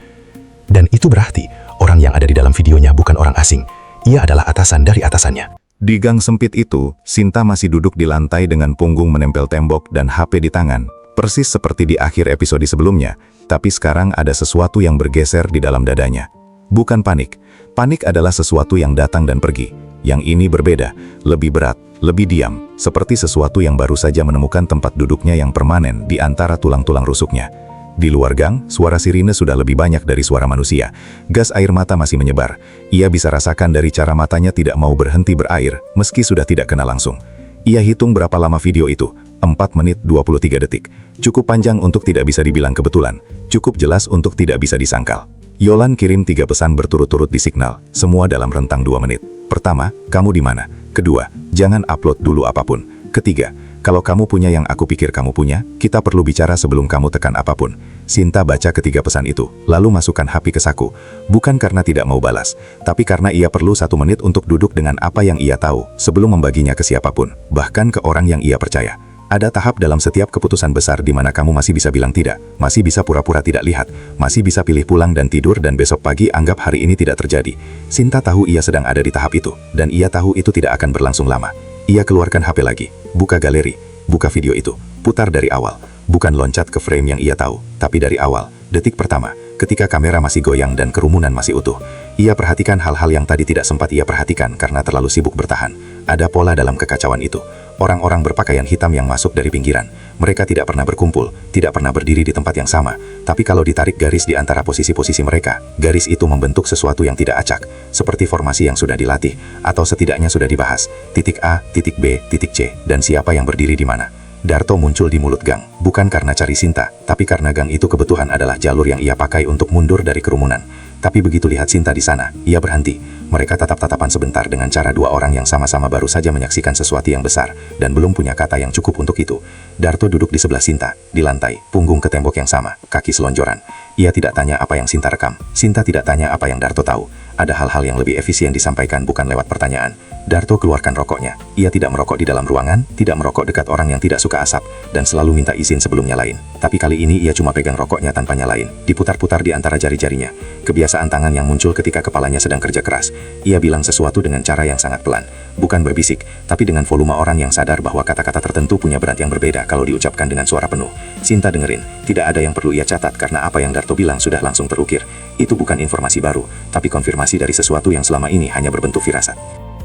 Dan itu berarti, orang yang ada di dalam videonya bukan orang asing. Ia adalah atasan dari atasannya. Di gang sempit itu, Sinta masih duduk di lantai dengan punggung menempel tembok dan HP di tangan. Persis seperti di akhir episode sebelumnya, tapi sekarang ada sesuatu yang bergeser di dalam dadanya. Bukan panik. Panik adalah sesuatu yang datang dan pergi. Yang ini berbeda, lebih berat, lebih diam, seperti sesuatu yang baru saja menemukan tempat duduknya yang permanen di antara tulang-tulang rusuknya. Di luar gang, suara sirine sudah lebih banyak dari suara manusia. Gas air mata masih menyebar. Ia bisa rasakan dari cara matanya tidak mau berhenti berair, meski sudah tidak kena langsung. Ia hitung berapa lama video itu. 4 menit 23 detik. Cukup panjang untuk tidak bisa dibilang kebetulan. Cukup jelas untuk tidak bisa disangkal. Yolan kirim 3 pesan berturut-turut di Signal, semua dalam rentang 2 menit. Pertama, kamu di mana? Kedua, jangan upload dulu apapun. Ketiga, kalau kamu punya yang aku pikir kamu punya, kita perlu bicara sebelum kamu tekan apapun. Sinta baca ketiga pesan itu, lalu masukkan HP ke saku. Bukan karena tidak mau balas, tapi karena ia perlu 1 menit untuk duduk dengan apa yang ia tahu, sebelum membaginya ke siapapun, bahkan ke orang yang ia percaya. Ada tahap dalam setiap keputusan besar di mana kamu masih bisa bilang tidak, masih bisa pura-pura tidak lihat, masih bisa pilih pulang dan tidur dan besok pagi anggap hari ini tidak terjadi. Sinta tahu ia sedang ada di tahap itu, dan ia tahu itu tidak akan berlangsung lama. Ia keluarkan HP lagi, buka galeri, buka video itu, putar dari awal. Bukan loncat ke frame yang ia tahu, tapi dari awal, detik pertama, ketika kamera masih goyang dan kerumunan masih utuh. Ia perhatikan hal-hal yang tadi tidak sempat ia perhatikan karena terlalu sibuk bertahan. Ada pola dalam kekacauan itu. Orang-orang berpakaian hitam yang masuk dari pinggiran. Mereka tidak pernah berkumpul, tidak pernah berdiri di tempat yang sama. Tapi kalau ditarik garis di antara posisi-posisi mereka, garis itu membentuk sesuatu yang tidak acak, seperti formasi yang sudah dilatih, atau setidaknya sudah dibahas. Titik A, titik B, titik C, dan siapa yang berdiri di mana. Darto muncul di mulut gang, bukan karena cari Sinta, tapi karena gang itu kebetulan adalah jalur yang ia pakai untuk mundur dari kerumunan. Tapi begitu lihat Sinta di sana, ia berhenti. Mereka tatap-tatapan sebentar dengan cara dua orang yang sama-sama baru saja menyaksikan sesuatu yang besar, dan belum punya kata yang cukup untuk itu. Darto duduk di sebelah Sinta, di lantai, punggung ke tembok yang sama, kaki selonjoran. Ia tidak tanya apa yang Sinta rekam. Sinta tidak tanya apa yang Darto tahu. Ada hal-hal yang lebih efisien disampaikan bukan lewat pertanyaan. Darto keluarkan rokoknya. Ia tidak merokok di dalam ruangan, tidak merokok dekat orang yang tidak suka asap, dan selalu minta izin sebelum nyalain. Tapi kali ini ia cuma pegang rokoknya tanpa nyalain, diputar-putar di antara jari-jarinya. Kebiasaan tangan yang muncul ketika kepalanya sedang kerja keras. Ia bilang sesuatu dengan cara yang sangat pelan, bukan berbisik, tapi dengan volume orang yang sadar bahwa kata-kata tertentu punya berat yang berbeda kalau diucapkan dengan suara penuh. Sinta dengerin, tidak ada yang perlu ia catat karena apa yang Darto bilang sudah langsung terukir. Itu bukan informasi baru, tapi konfirmasi dari sesuatu yang selama ini hanya berbentuk firasat.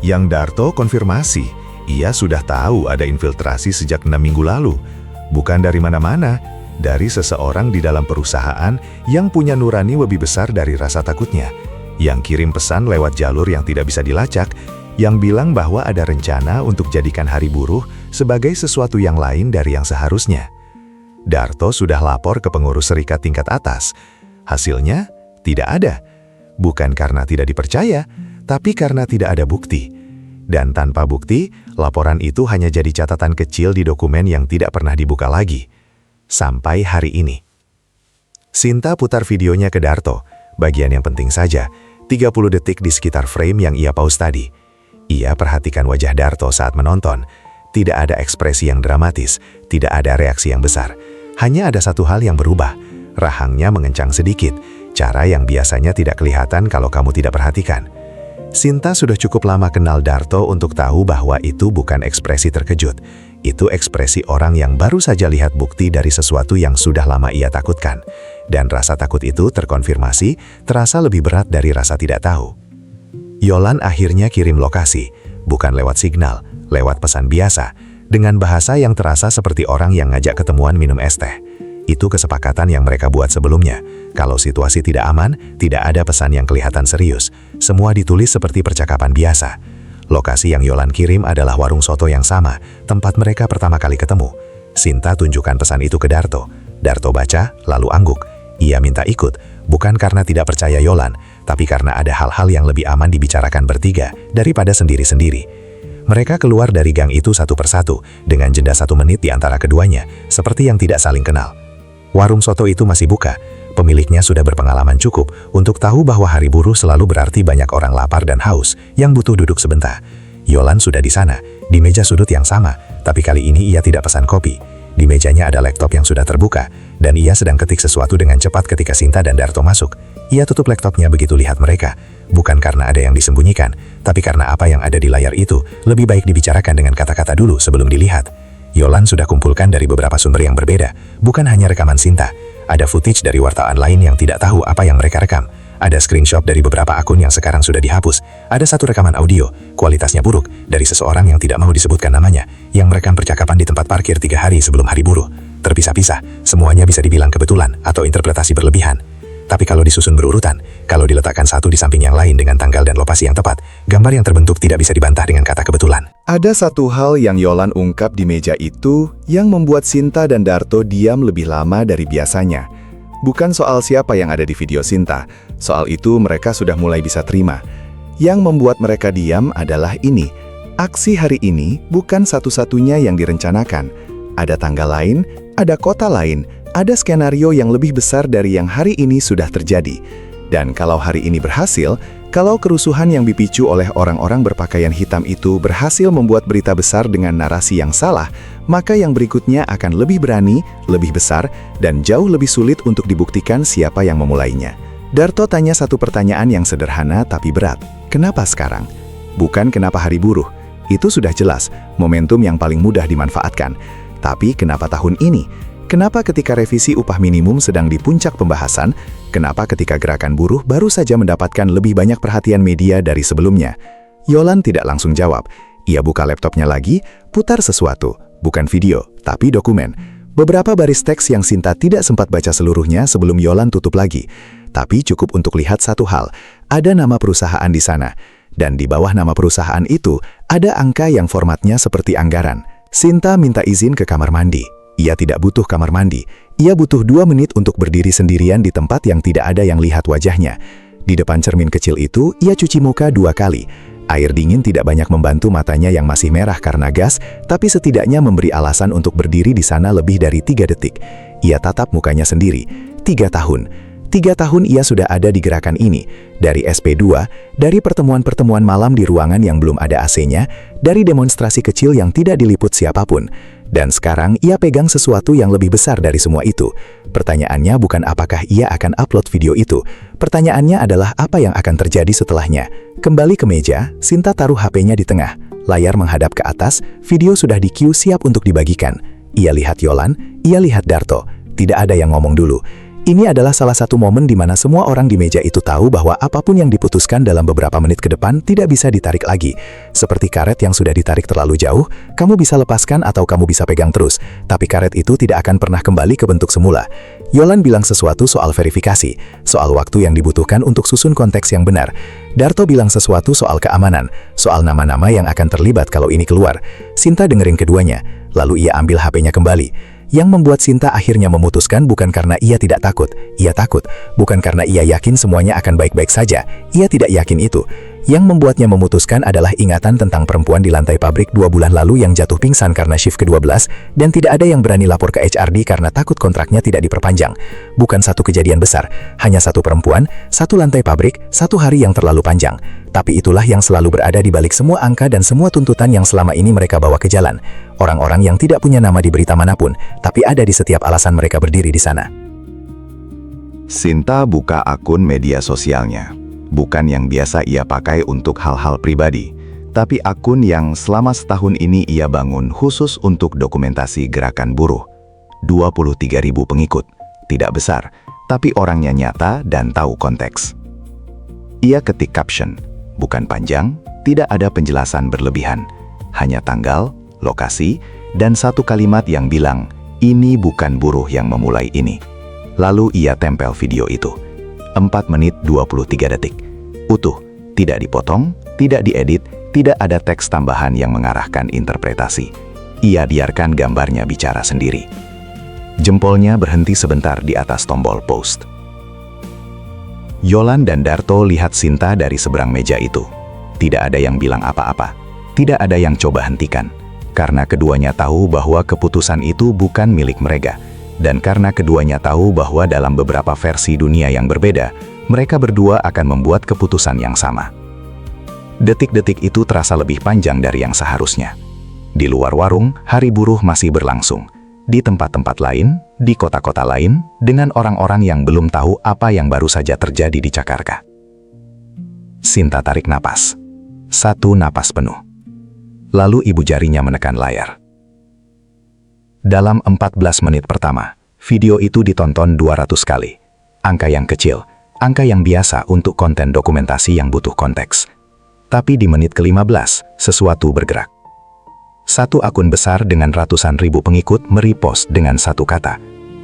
Yang Darto konfirmasi, ia sudah tahu ada infiltrasi sejak 6 minggu lalu. Bukan dari mana-mana, dari seseorang di dalam perusahaan yang punya nurani lebih besar dari rasa takutnya, yang kirim pesan lewat jalur yang tidak bisa dilacak, yang bilang bahwa ada rencana untuk jadikan hari buruh sebagai sesuatu yang lain dari yang seharusnya. Darto sudah lapor ke pengurus serikat tingkat atas. Hasilnya, tidak ada. Bukan karena tidak dipercaya, tapi karena tidak ada bukti. Dan tanpa bukti, laporan itu hanya jadi catatan kecil di dokumen yang tidak pernah dibuka lagi. Sampai hari ini. Sinta putar videonya ke Darto, bagian yang penting saja, 30 detik di sekitar frame yang ia pause tadi. Ia perhatikan wajah Darto saat menonton. Tidak ada ekspresi yang dramatis, tidak ada reaksi yang besar. Hanya ada satu hal yang berubah. Rahangnya mengencang sedikit, cara yang biasanya tidak kelihatan kalau kamu tidak perhatikan. Sinta sudah cukup lama kenal Darto untuk tahu bahwa itu bukan ekspresi terkejut. Itu ekspresi orang yang baru saja lihat bukti dari sesuatu yang sudah lama ia takutkan. Dan rasa takut itu terkonfirmasi, terasa lebih berat dari rasa tidak tahu. Yolan akhirnya kirim lokasi, bukan lewat signal, lewat pesan biasa, dengan bahasa yang terasa seperti orang yang ngajak ketemuan minum es teh. Itu kesepakatan yang mereka buat sebelumnya. Kalau situasi tidak aman, tidak ada pesan yang kelihatan serius. Semua ditulis seperti percakapan biasa. Lokasi yang Yolan kirim adalah warung soto yang sama, tempat mereka pertama kali ketemu. Sinta tunjukkan pesan itu ke Darto. Darto baca, lalu angguk. Ia minta ikut, bukan karena tidak percaya Yolan, tapi karena ada hal-hal yang lebih aman dibicarakan bertiga daripada sendiri-sendiri. Mereka keluar dari gang itu satu persatu, dengan jeda 1 menit di antara keduanya, seperti yang tidak saling kenal. Warung soto itu masih buka. Pemiliknya sudah berpengalaman cukup untuk tahu bahwa hari buruh selalu berarti banyak orang lapar dan haus yang butuh duduk sebentar. Yolan sudah di sana, di meja sudut yang sama, tapi kali ini ia tidak pesan kopi. Di mejanya ada laptop yang sudah terbuka, dan ia sedang ketik sesuatu dengan cepat ketika Sinta dan Darto masuk. Ia tutup laptopnya begitu lihat mereka. Bukan karena ada yang disembunyikan, tapi karena apa yang ada di layar itu lebih baik dibicarakan dengan kata-kata dulu sebelum dilihat. Yolan sudah kumpulkan dari beberapa sumber yang berbeda, bukan hanya rekaman Sinta. Ada footage dari wartawan lain yang tidak tahu apa yang mereka rekam. Ada screenshot dari beberapa akun yang sekarang sudah dihapus. Ada satu rekaman audio, kualitasnya buruk, dari seseorang yang tidak mau disebutkan namanya, yang merekam percakapan di tempat parkir 3 hari sebelum hari buruh. terpisah-pisah, semuanya bisa dibilang kebetulan atau interpretasi berlebihan. Tapi kalau disusun berurutan, kalau diletakkan satu di samping yang lain dengan tanggal dan lokasi yang tepat, gambar yang terbentuk tidak bisa dibantah dengan kata kebetulan. Ada satu hal yang Yolan ungkap di meja itu yang membuat Sinta dan Darto diam lebih lama dari biasanya. Bukan soal siapa yang ada di video Sinta, soal itu mereka sudah mulai bisa terima. Yang membuat mereka diam adalah ini. Aksi hari ini bukan satu-satunya yang direncanakan. Ada tanggal lain, ada kota lain, ada skenario yang lebih besar dari yang hari ini sudah terjadi. Dan kalau hari ini berhasil, kalau kerusuhan yang dipicu oleh orang-orang berpakaian hitam itu berhasil membuat berita besar dengan narasi yang salah, maka yang berikutnya akan lebih berani, lebih besar, dan jauh lebih sulit untuk dibuktikan siapa yang memulainya. Darto tanya satu pertanyaan yang sederhana tapi berat. Kenapa sekarang? Bukan kenapa hari buruh. Itu sudah jelas, momentum yang paling mudah dimanfaatkan. Tapi kenapa tahun ini? Kenapa ketika revisi upah minimum sedang di puncak pembahasan? Kenapa ketika gerakan buruh baru saja mendapatkan lebih banyak perhatian media dari sebelumnya? Yolan tidak langsung jawab. Ia buka laptopnya lagi, putar sesuatu. Bukan video, tapi dokumen. Beberapa baris teks yang Sinta tidak sempat baca seluruhnya sebelum Yolan tutup lagi. Tapi cukup untuk lihat satu hal. Ada nama perusahaan di sana. Dan di bawah nama perusahaan itu, ada angka yang formatnya seperti anggaran. Sinta minta izin ke kamar mandi. Ia tidak butuh kamar mandi. Ia butuh 2 menit untuk berdiri sendirian di tempat yang tidak ada yang lihat wajahnya. Di depan cermin kecil itu, ia cuci muka 2 kali. Air dingin tidak banyak membantu matanya yang masih merah karena gas, tapi setidaknya memberi alasan untuk berdiri di sana lebih dari 3 detik. Ia tatap mukanya sendiri. 3 tahun. 3 tahun ia sudah ada di gerakan ini. Dari SP2, dari pertemuan-pertemuan malam di ruangan yang belum ada AC-nya, dari demonstrasi kecil yang tidak diliput siapapun. Dan sekarang ia pegang sesuatu yang lebih besar dari semua itu. Pertanyaannya bukan apakah ia akan upload video itu. Pertanyaannya adalah apa yang akan terjadi setelahnya. Kembali ke meja, Sinta taruh HP-nya di tengah. Layar menghadap ke atas, video sudah di queue siap untuk dibagikan. Ia lihat Yolan, ia lihat Darto. Tidak ada yang ngomong dulu. Ini adalah salah satu momen di mana semua orang di meja itu tahu bahwa apapun yang diputuskan dalam beberapa menit ke depan tidak bisa ditarik lagi. Seperti karet yang sudah ditarik terlalu jauh, kamu bisa lepaskan atau kamu bisa pegang terus, tapi karet itu tidak akan pernah kembali ke bentuk semula. Yolan bilang sesuatu soal verifikasi, soal waktu yang dibutuhkan untuk susun konteks yang benar. Darto bilang sesuatu soal keamanan, soal nama-nama yang akan terlibat kalau ini keluar. Sinta dengerin keduanya, lalu ia ambil HP-nya kembali. Yang membuat Sinta akhirnya memutuskan bukan karena ia tidak takut. Ia takut. Bukan karena ia yakin semuanya akan baik-baik saja. Ia tidak yakin itu. Yang membuatnya memutuskan adalah ingatan tentang perempuan di lantai pabrik 2 bulan lalu yang jatuh pingsan karena shift ke-12, dan tidak ada yang berani lapor ke HRD karena takut kontraknya tidak diperpanjang. Bukan satu kejadian besar. Hanya satu perempuan, satu lantai pabrik, 1 hari yang terlalu panjang. Tapi itulah yang selalu berada di balik semua angka dan semua tuntutan yang selama ini mereka bawa ke jalan. Orang-orang yang tidak punya nama di berita manapun, tapi ada di setiap alasan mereka berdiri di sana. Sinta buka akun media sosialnya. Bukan yang biasa ia pakai untuk hal-hal pribadi, tapi akun yang selama setahun ini ia bangun khusus untuk dokumentasi gerakan buruh. 23.000 pengikut. Tidak besar, tapi orangnya nyata dan tahu konteks. Ia ketik caption. Bukan panjang, tidak ada penjelasan berlebihan. Hanya tanggal, lokasi, dan satu kalimat yang bilang, ini bukan buruh yang memulai ini. Lalu ia tempel video itu. 4 menit 23 detik. Utuh, tidak dipotong, tidak diedit, tidak ada teks tambahan yang mengarahkan interpretasi. Ia biarkan gambarnya bicara sendiri. Jempolnya berhenti sebentar di atas tombol post. Yolan dan Darto lihat Sinta dari seberang meja itu. Tidak ada yang bilang apa-apa. Tidak ada yang coba hentikan. Karena keduanya tahu bahwa keputusan itu bukan milik mereka. Dan karena keduanya tahu bahwa dalam beberapa versi dunia yang berbeda, mereka berdua akan membuat keputusan yang sama. Detik-detik itu terasa lebih panjang dari yang seharusnya. Di luar warung, hari buruh masih berlangsung. Di tempat-tempat lain, di kota-kota lain, dengan orang-orang yang belum tahu apa yang baru saja terjadi di Jakarta. Sinta tarik napas. 1 napas penuh. Lalu ibu jarinya menekan layar. Dalam 14 menit pertama, video itu ditonton 200 kali. Angka yang kecil, angka yang biasa untuk konten dokumentasi yang butuh konteks. Tapi di menit ke-15, sesuatu bergerak. Satu akun besar dengan ratusan ribu pengikut merepost dengan satu kata.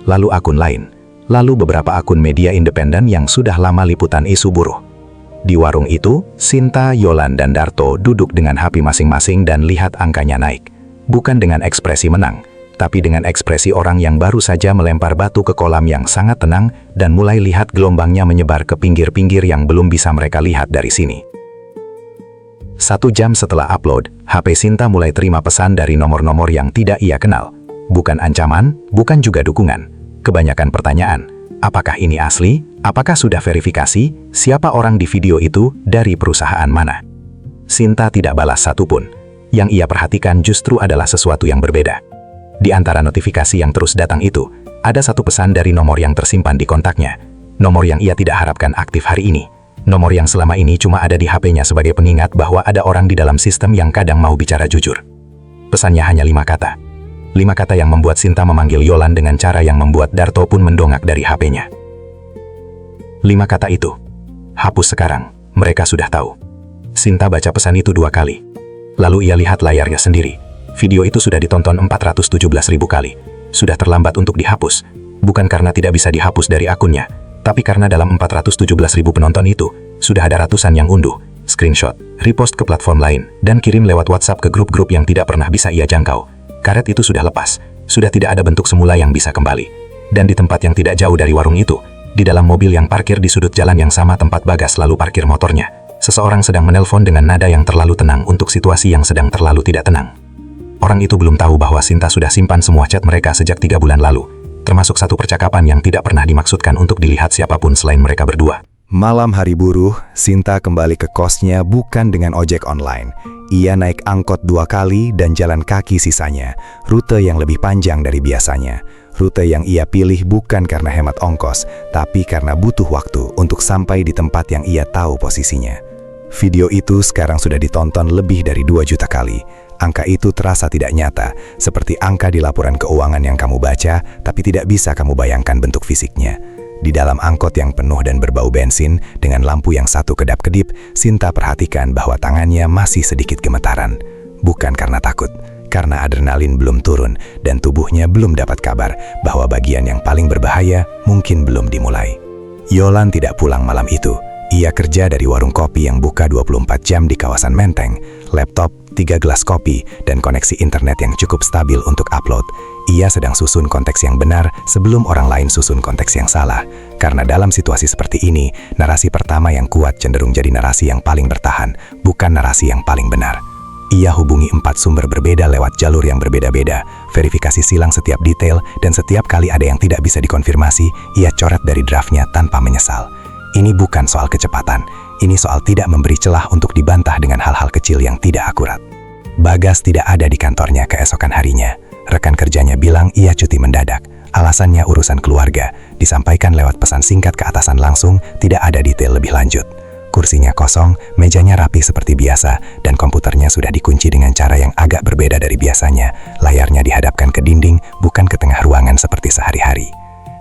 Lalu akun lain. Lalu beberapa akun media independen yang sudah lama liputan isu buruh. Di warung itu, Sinta, Yolan, dan Darto duduk dengan HP masing-masing dan lihat angkanya naik. Bukan dengan ekspresi menang, tapi dengan ekspresi orang yang baru saja melempar batu ke kolam yang sangat tenang dan mulai lihat gelombangnya menyebar ke pinggir-pinggir yang belum bisa mereka lihat dari sini. 1 jam setelah upload, HP Sinta mulai terima pesan dari nomor-nomor yang tidak ia kenal. Bukan ancaman, bukan juga dukungan. Kebanyakan pertanyaan. Apakah ini asli? Apakah sudah verifikasi? Siapa orang di video itu? Dari perusahaan mana? Sinta tidak balas satupun. Yang ia perhatikan justru adalah sesuatu yang berbeda. Di antara notifikasi yang terus datang itu, ada satu pesan dari nomor yang tersimpan di kontaknya. Nomor yang ia tidak harapkan aktif hari ini. Nomor yang selama ini cuma ada di HP-nya sebagai pengingat bahwa ada orang di dalam sistem yang kadang mau bicara jujur. Pesannya hanya 5 kata. 5 kata yang membuat Sinta memanggil Yolan dengan cara yang membuat Darto pun mendongak dari HP-nya. 5 kata itu. Hapus sekarang, mereka sudah tahu. Sinta baca pesan itu 2 kali. Lalu ia lihat layarnya sendiri. Video itu sudah ditonton 417.000 kali. Sudah terlambat untuk dihapus. Bukan karena tidak bisa dihapus dari akunnya, tapi karena dalam 417.000 penonton itu, sudah ada ratusan yang unduh, screenshot, repost ke platform lain, dan kirim lewat WhatsApp ke grup-grup yang tidak pernah bisa ia jangkau. Karet itu sudah lepas, sudah tidak ada bentuk semula yang bisa kembali. Dan di tempat yang tidak jauh dari warung itu, di dalam mobil yang parkir di sudut jalan yang sama tempat Bagas lalu parkir motornya, seseorang sedang menelpon dengan nada yang terlalu tenang untuk situasi yang sedang terlalu tidak tenang. Orang itu belum tahu bahwa Sinta sudah simpan semua chat mereka sejak 3 bulan lalu, termasuk satu percakapan yang tidak pernah dimaksudkan untuk dilihat siapapun selain mereka berdua. Malam hari buruh, Sinta kembali ke kosnya bukan dengan ojek online. Ia naik angkot 2 kali dan jalan kaki sisanya, rute yang lebih panjang dari biasanya. Rute yang ia pilih bukan karena hemat ongkos, tapi karena butuh waktu untuk sampai di tempat yang ia tahu posisinya. Video itu sekarang sudah ditonton lebih dari 2 juta kali. Angka itu terasa tidak nyata, seperti angka di laporan keuangan yang kamu baca, tapi tidak bisa kamu bayangkan bentuk fisiknya. Di dalam angkot yang penuh dan berbau bensin, dengan lampu yang satu kedap-kedip, Sinta perhatikan bahwa tangannya masih sedikit gemetaran. Bukan karena takut, karena adrenalin belum turun dan tubuhnya belum dapat kabar bahwa bagian yang paling berbahaya mungkin belum dimulai. Yolan tidak pulang malam itu. Ia kerja dari warung kopi yang buka 24 jam di kawasan Menteng, laptop, 3 gelas kopi, dan koneksi internet yang cukup stabil untuk upload. Ia sedang susun konteks yang benar sebelum orang lain susun konteks yang salah. Karena dalam situasi seperti ini, narasi pertama yang kuat cenderung jadi narasi yang paling bertahan, bukan narasi yang paling benar. Ia hubungi 4 sumber berbeda lewat jalur yang berbeda-beda, verifikasi silang setiap detail, dan setiap kali ada yang tidak bisa dikonfirmasi, ia coret dari draftnya tanpa menyesal. Ini bukan soal kecepatan, ini soal tidak memberi celah untuk dibantah dengan hal-hal kecil yang tidak akurat. Bagas tidak ada di kantornya keesokan harinya. Rekan kerjanya bilang ia cuti mendadak. Alasannya urusan keluarga, disampaikan lewat pesan singkat ke atasan langsung, tidak ada detail lebih lanjut. Kursinya kosong, mejanya rapi seperti biasa, dan komputernya sudah dikunci dengan cara yang agak berbeda dari biasanya. Layarnya dihadapkan ke dinding, bukan ke tengah ruangan seperti sehari-hari.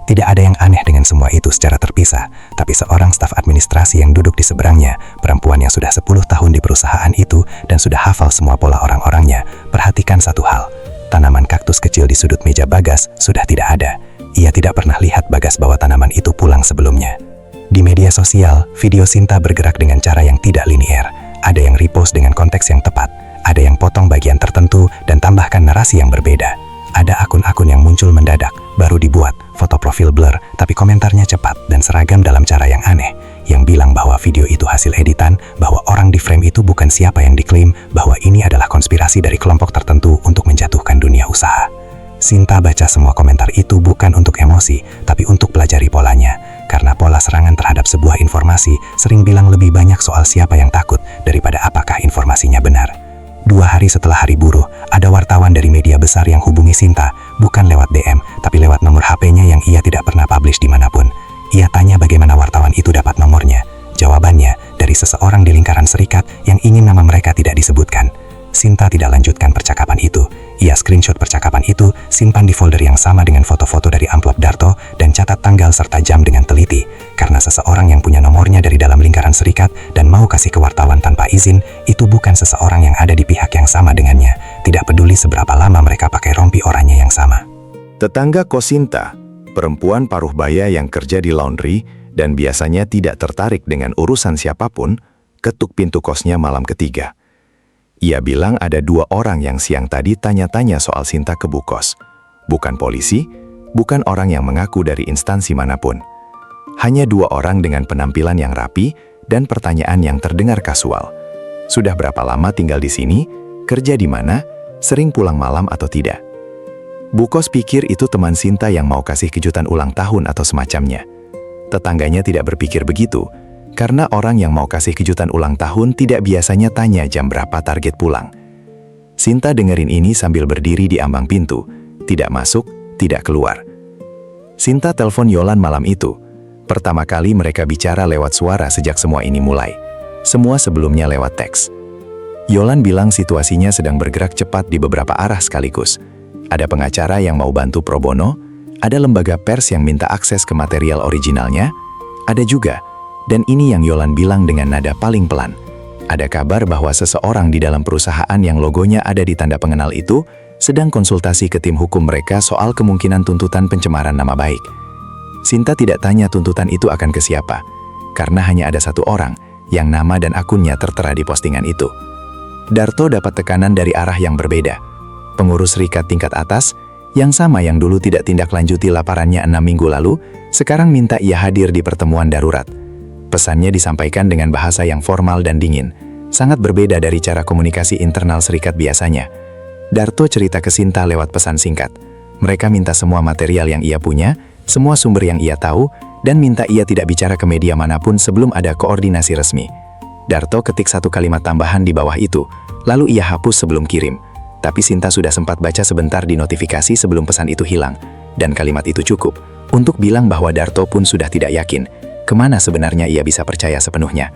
Tidak ada yang aneh dengan semua itu secara terpisah, tapi seorang staf administrasi yang duduk di seberangnya, perempuan yang sudah 10 tahun di perusahaan itu dan sudah hafal semua pola orang-orangnya, perhatikan satu hal. Tanaman kaktus kecil di sudut meja Bagas sudah tidak ada. Ia tidak pernah lihat Bagas bawa tanaman itu pulang sebelumnya. Di media sosial, video Sinta bergerak dengan cara yang tidak linier. Ada yang repost dengan konteks yang tepat, ada yang potong bagian tertentu dan tambahkan narasi yang berbeda. Ada akun-akun yang muncul mendadak, baru dibuat, foto profil blur, tapi komentarnya cepat dan seragam dalam cara yang aneh, yang bilang bahwa video itu hasil editan, bahwa orang di frame itu bukan siapa yang diklaim, bahwa ini adalah konspirasi dari kelompok tertentu untuk menjatuhkan dunia usaha. Sinta baca semua komentar itu bukan untuk emosi, tapi untuk pelajari polanya, karena pola serangan terhadap sebuah informasi sering bilang lebih banyak soal siapa yang takut daripada apakah informasinya benar. 2 hari setelah hari buruh, ada wartawan dari media besar yang hubungi Sinta, bukan lewat DM, tapi lewat nomor HP-nya yang ia tidak pernah publish dimanapun. Ia tanya bagaimana wartawan itu dapat nomornya. Jawabannya, dari seseorang di lingkaran serikat yang ingin nama mereka tidak disebutkan. Sinta tidak lanjutkan percakapan itu. Ia screenshot percakapan itu, simpan di folder yang sama dengan foto-foto dari amplop Darto, dan catat tanggal serta jam dengan teliti. Karena seseorang yang punya nomornya dari dalam lingkaran serikat dan mau kasih ke wartawan tanpa izin, itu bukan seseorang yang ada di pihak yang sama dengannya. tidak peduli seberapa lama mereka pakai rompi oranye yang sama. Tetangga kos Sinta, perempuan paruh baya yang kerja di laundry dan biasanya tidak tertarik dengan urusan siapapun, ketuk pintu kosnya malam ketiga. Ia bilang ada 2 orang yang siang tadi tanya-tanya soal Sinta ke bu kos. Bukan polisi, bukan orang yang mengaku dari instansi manapun. Hanya 2 orang dengan penampilan yang rapi dan pertanyaan yang terdengar kasual. Sudah berapa lama tinggal di sini? Kerja di mana? Sering pulang malam atau tidak? Bu kos pikir itu teman Sinta yang mau kasih kejutan ulang tahun atau semacamnya. Tetangganya tidak berpikir begitu, karena orang yang mau kasih kejutan ulang tahun tidak biasanya tanya jam berapa target pulang. Sinta dengerin ini sambil berdiri di ambang pintu, tidak masuk, tidak keluar. Sinta telepon Yolan malam itu. Pertama kali mereka bicara lewat suara sejak semua ini mulai. Semua sebelumnya lewat teks. Yolan bilang situasinya sedang bergerak cepat di beberapa arah sekaligus. Ada pengacara yang mau bantu pro bono, ada lembaga pers yang minta akses ke material originalnya, ada juga, dan ini yang Yolan bilang dengan nada paling pelan, ada kabar bahwa seseorang di dalam perusahaan yang logonya ada di tanda pengenal itu sedang konsultasi ke tim hukum mereka soal kemungkinan tuntutan pencemaran nama baik. Sinta tidak tanya tuntutan itu akan ke siapa, karena hanya ada 1 orang yang nama dan akunnya tertera di postingan itu. Darto dapat tekanan dari arah yang berbeda. Pengurus serikat tingkat atas, yang sama yang dulu tidak tindak lanjuti laporannya 6 minggu lalu, sekarang minta ia hadir di pertemuan darurat. Pesannya disampaikan dengan bahasa yang formal dan dingin, sangat berbeda dari cara komunikasi internal serikat biasanya. Darto cerita ke Sinta lewat pesan singkat. Mereka minta semua material yang ia punya, semua sumber yang ia tahu, dan minta ia tidak bicara ke media manapun sebelum ada koordinasi resmi. Darto ketik 1 kalimat tambahan di bawah itu, lalu ia hapus sebelum kirim. Tapi Sinta sudah sempat baca sebentar di notifikasi sebelum pesan itu hilang, dan kalimat itu cukup untuk bilang bahwa Darto pun sudah tidak yakin kemana sebenarnya ia bisa percaya sepenuhnya.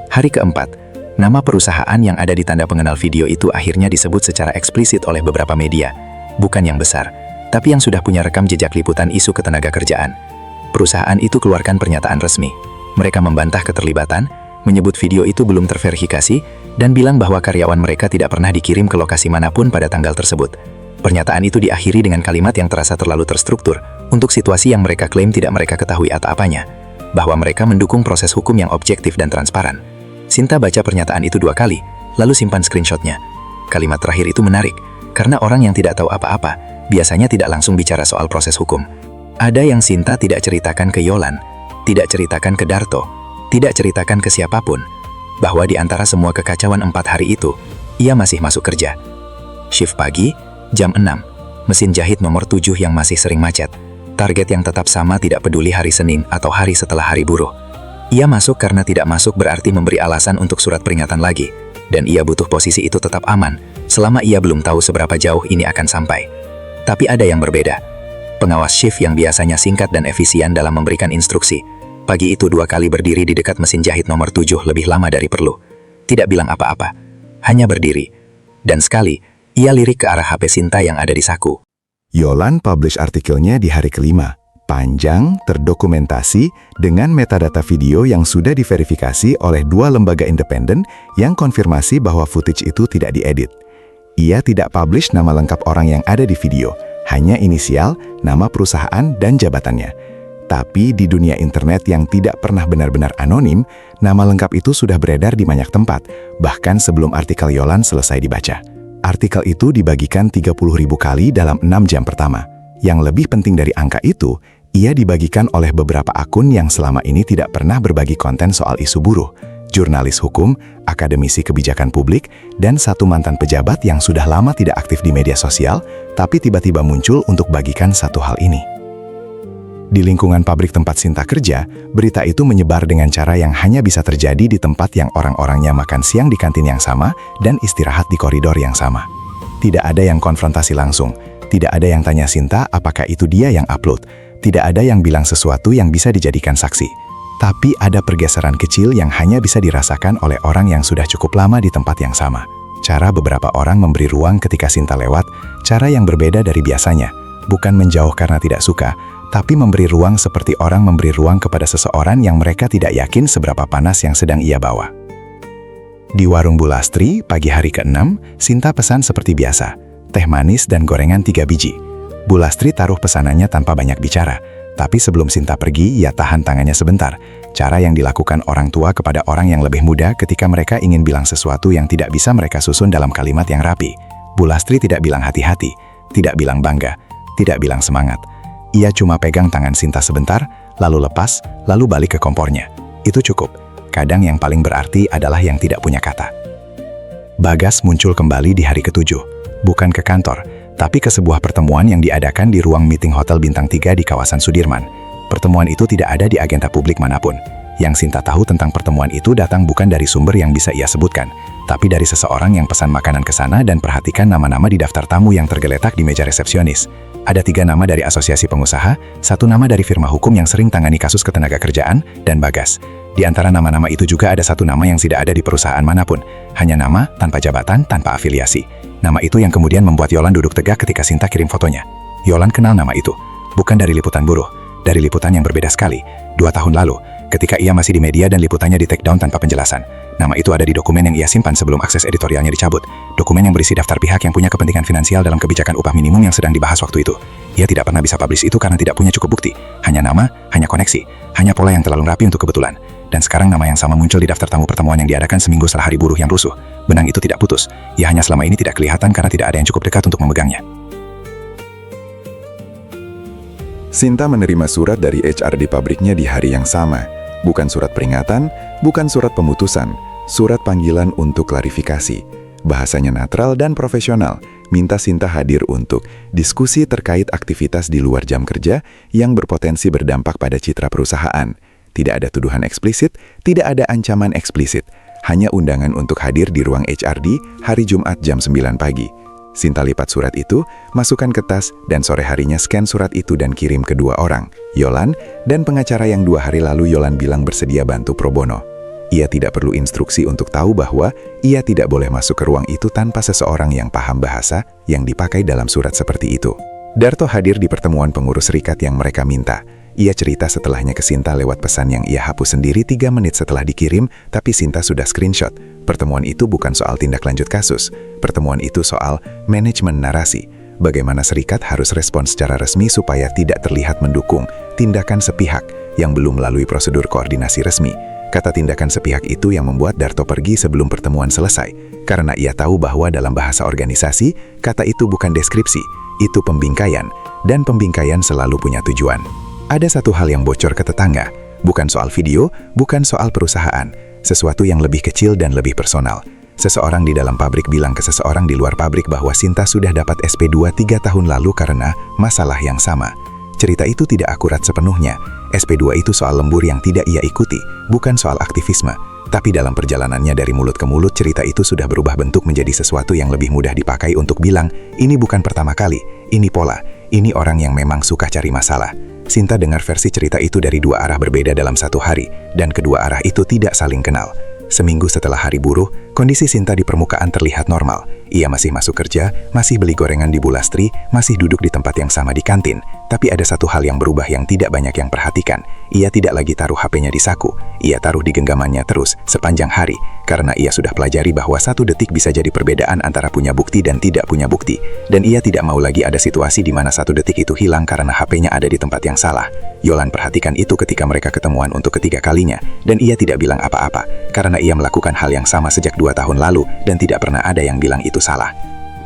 Hari keempat, nama perusahaan yang ada di tanda pengenal video itu akhirnya disebut secara eksplisit oleh beberapa media, bukan yang besar, tapi yang sudah punya rekam jejak liputan isu ketenaga kerjaan. Perusahaan itu keluarkan pernyataan resmi. Mereka membantah keterlibatan, menyebut video itu belum terverifikasi, dan bilang bahwa karyawan mereka tidak pernah dikirim ke lokasi manapun pada tanggal tersebut. Pernyataan itu diakhiri dengan kalimat yang terasa terlalu terstruktur untuk situasi yang mereka klaim tidak mereka ketahui apa-apanya, bahwa mereka mendukung proses hukum yang objektif dan transparan. Sinta baca pernyataan itu 2 kali, lalu simpan screenshotnya. Kalimat terakhir itu menarik, karena orang yang tidak tahu apa-apa biasanya tidak langsung bicara soal proses hukum. Ada yang Sinta tidak ceritakan ke Yolan, tidak ceritakan ke Darto, tidak ceritakan ke siapapun, bahwa di antara semua kekacauan 4 hari itu, ia masih masuk kerja. Shift pagi, jam 6, mesin jahit nomor 7 yang masih sering macet. Target yang tetap sama tidak peduli hari Senin atau hari setelah hari buruh. Ia masuk karena tidak masuk berarti memberi alasan untuk surat peringatan lagi, dan ia butuh posisi itu tetap aman, selama ia belum tahu seberapa jauh ini akan sampai. Tapi ada yang berbeda. Pengawas shift yang biasanya singkat dan efisien dalam memberikan instruksi, pagi itu 2 kali berdiri di dekat mesin jahit nomor 7 lebih lama dari perlu. Tidak bilang apa-apa, hanya berdiri. Dan sekali, ia lirik ke arah HP Sinta yang ada di saku. Yolan publish artikelnya di hari kelima. Panjang, terdokumentasi, dengan metadata video yang sudah diverifikasi oleh 2 lembaga independen yang konfirmasi bahwa footage itu tidak diedit. Ia tidak publish nama lengkap orang yang ada di video, hanya inisial, nama perusahaan, dan jabatannya. Tapi di dunia internet yang tidak pernah benar-benar anonim, nama lengkap itu sudah beredar di banyak tempat, bahkan sebelum artikel Yolan selesai dibaca. Artikel itu dibagikan 30.000 kali dalam 6 jam pertama. Yang lebih penting dari angka itu, ia dibagikan oleh beberapa akun yang selama ini tidak pernah berbagi konten soal isu buruh, jurnalis hukum, akademisi kebijakan publik, dan 1 mantan pejabat yang sudah lama tidak aktif di media sosial, tapi tiba-tiba muncul untuk bagikan 1 hal ini. Di lingkungan pabrik tempat Sinta kerja, berita itu menyebar dengan cara yang hanya bisa terjadi di tempat yang orang-orangnya makan siang di kantin yang sama dan istirahat di koridor yang sama. Tidak ada yang konfrontasi langsung, tidak ada yang tanya Sinta apakah itu dia yang upload, tidak ada yang bilang sesuatu yang bisa dijadikan saksi. Tapi ada pergeseran kecil yang hanya bisa dirasakan oleh orang yang sudah cukup lama di tempat yang sama. Cara beberapa orang memberi ruang ketika Sinta lewat, cara yang berbeda dari biasanya, bukan menjauh karena tidak suka, tapi memberi ruang seperti orang memberi ruang kepada seseorang yang mereka tidak yakin seberapa panas yang sedang ia bawa. Di warung Bu Lastri, pagi hari ke-6, Sinta pesan seperti biasa, teh manis dan gorengan 3 biji. Bu Lastri taruh pesanannya tanpa banyak bicara, tapi sebelum Sinta pergi, ia tahan tangannya sebentar. Cara yang dilakukan orang tua kepada orang yang lebih muda ketika mereka ingin bilang sesuatu yang tidak bisa mereka susun dalam kalimat yang rapi. Bu Lastri tidak bilang hati-hati, tidak bilang bangga, tidak bilang semangat. Ia cuma pegang tangan Sinta sebentar, lalu lepas, lalu balik ke kompornya. Itu cukup. Kadang yang paling berarti adalah yang tidak punya kata. Bagas muncul kembali di hari ke-7, bukan ke kantor, tapi ke sebuah pertemuan yang diadakan di ruang meeting Hotel Bintang 3 di kawasan Sudirman. Pertemuan itu tidak ada di agenda publik manapun. Yang Sinta tahu tentang pertemuan itu datang bukan dari sumber yang bisa ia sebutkan, tapi dari seseorang yang pesan makanan ke sana dan perhatikan nama-nama di daftar tamu yang tergeletak di meja resepsionis. Ada 3 nama dari asosiasi pengusaha, 1 nama dari firma hukum yang sering tangani kasus ketenagakerjaan, dan Bagas. Di antara nama-nama itu juga ada 1 nama yang tidak ada di perusahaan manapun, hanya nama, tanpa jabatan, tanpa afiliasi. Nama itu yang kemudian membuat Yolan duduk tegak ketika Sinta kirim fotonya. Yolan kenal nama itu, bukan dari liputan buruh, dari liputan yang berbeda sekali, 2 tahun lalu, ketika ia masih di media dan liputannya di take down tanpa penjelasan. Nama itu ada di dokumen yang ia simpan sebelum akses editorialnya dicabut, dokumen yang berisi daftar pihak yang punya kepentingan finansial dalam kebijakan upah minimum yang sedang dibahas waktu itu. Ia tidak pernah bisa publish itu karena tidak punya cukup bukti, hanya nama, hanya koneksi, hanya pola yang terlalu rapi untuk kebetulan. Dan sekarang nama yang sama muncul di daftar tamu pertemuan yang diadakan seminggu setelah hari buruh yang rusuh. Benang itu tidak putus, ia hanya selama ini tidak kelihatan karena tidak ada yang cukup dekat untuk memegangnya. Sinta menerima surat dari HR di pabriknya di hari yang sama. Bukan surat peringatan, bukan surat pemutusan, surat panggilan untuk klarifikasi. Bahasanya netral dan profesional, minta Sinta hadir untuk diskusi terkait aktivitas di luar jam kerja yang berpotensi berdampak pada citra perusahaan. Tidak ada tuduhan eksplisit, tidak ada ancaman eksplisit, hanya undangan untuk hadir di ruang HRD hari Jumat jam 9 pagi. Sinta lipat surat itu, masukkan ke tas, dan sore harinya scan surat itu dan kirim ke 2 orang, Yolan, dan pengacara yang 2 hari lalu Yolan bilang bersedia bantu pro bono. Ia tidak perlu instruksi untuk tahu bahwa ia tidak boleh masuk ke ruang itu tanpa seseorang yang paham bahasa yang dipakai dalam surat seperti itu. Darto hadir di pertemuan pengurus serikat yang mereka minta. Ia cerita setelahnya ke Sinta lewat pesan yang ia hapus sendiri 3 menit setelah dikirim, tapi Sinta sudah screenshot. Pertemuan itu bukan soal tindak lanjut kasus. Pertemuan itu soal manajemen narasi. Bagaimana serikat harus respon secara resmi supaya tidak terlihat mendukung tindakan sepihak yang belum melalui prosedur koordinasi resmi. Kata tindakan sepihak itu yang membuat Darto pergi sebelum pertemuan selesai, karena ia tahu bahwa dalam bahasa organisasi, kata itu bukan deskripsi, itu pembingkaian, dan pembingkaian selalu punya tujuan. Ada satu hal yang bocor ke tetangga, bukan soal video, bukan soal perusahaan, sesuatu yang lebih kecil dan lebih personal. Seseorang di dalam pabrik bilang ke seseorang di luar pabrik bahwa Sinta sudah dapat SP2 3 tahun lalu karena masalah yang sama. Cerita itu tidak akurat sepenuhnya. SP2 itu soal lembur yang tidak ia ikuti, bukan soal aktivisme. Tapi dalam perjalanannya dari mulut ke mulut, cerita itu sudah berubah bentuk menjadi sesuatu yang lebih mudah dipakai untuk bilang, ini bukan pertama kali, ini pola, ini orang yang memang suka cari masalah. Sinta dengar versi cerita itu dari 2 arah berbeda dalam 1 hari, dan kedua arah itu tidak saling kenal. Seminggu setelah hari buruh, kondisi Sinta di permukaan terlihat normal. Ia masih masuk kerja, masih beli gorengan di Bu Lastri, masih duduk di tempat yang sama di kantin. Tapi ada satu hal yang berubah yang tidak banyak yang perhatikan. Ia tidak lagi taruh HP-nya di saku. Ia taruh di genggamannya terus, sepanjang hari. Karena ia sudah pelajari bahwa 1 detik bisa jadi perbedaan antara punya bukti dan tidak punya bukti. Dan ia tidak mau lagi ada situasi di mana 1 detik itu hilang karena HP-nya ada di tempat yang salah. Yolan perhatikan itu ketika mereka ketemuan untuk ketiga kalinya. Dan ia tidak bilang apa-apa, karena ia melakukan hal yang sama sejak 2 tahun lalu dan tidak pernah ada yang bilang itu salah.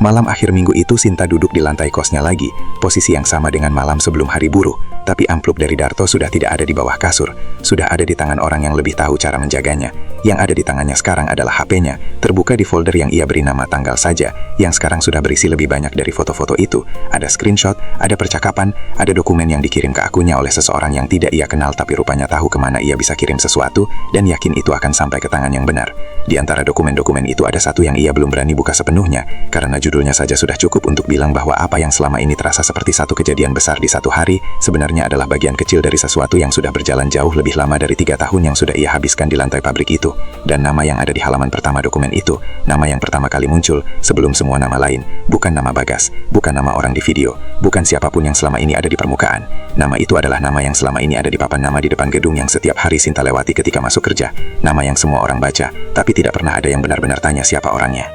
Malam akhir minggu itu Sinta duduk di lantai kosnya lagi, posisi yang sama dengan malam sebelum hari buruh, tapi amplop dari Darto sudah tidak ada di bawah kasur, sudah ada di tangan orang yang lebih tahu cara menjaganya. Yang ada di tangannya sekarang adalah HP-nya, terbuka di folder yang ia beri nama tanggal saja, yang sekarang sudah berisi lebih banyak dari foto-foto itu. Ada screenshot, ada percakapan, ada dokumen yang dikirim ke akunnya oleh seseorang yang tidak ia kenal tapi rupanya tahu kemana ia bisa kirim sesuatu, dan yakin itu akan sampai ke tangan yang benar. Di antara dokumen-dokumen itu ada satu yang ia belum berani buka sepenuhnya, karena judulnya saja sudah cukup untuk bilang bahwa apa yang selama ini terasa seperti satu kejadian besar di 1 hari, sebenarnya sebenarnya adalah bagian kecil dari sesuatu yang sudah berjalan jauh lebih lama dari 3 tahun yang sudah ia habiskan di lantai pabrik itu. Dan nama yang ada di halaman pertama dokumen itu, nama yang pertama kali muncul sebelum semua nama lain, bukan nama Bagas, bukan nama orang di video, bukan siapapun yang selama ini ada di permukaan. Nama itu adalah nama yang selama ini ada di papan nama di depan gedung yang setiap hari Sinta lewati ketika masuk kerja. Nama yang semua orang baca, tapi tidak pernah ada yang benar-benar tanya siapa orangnya.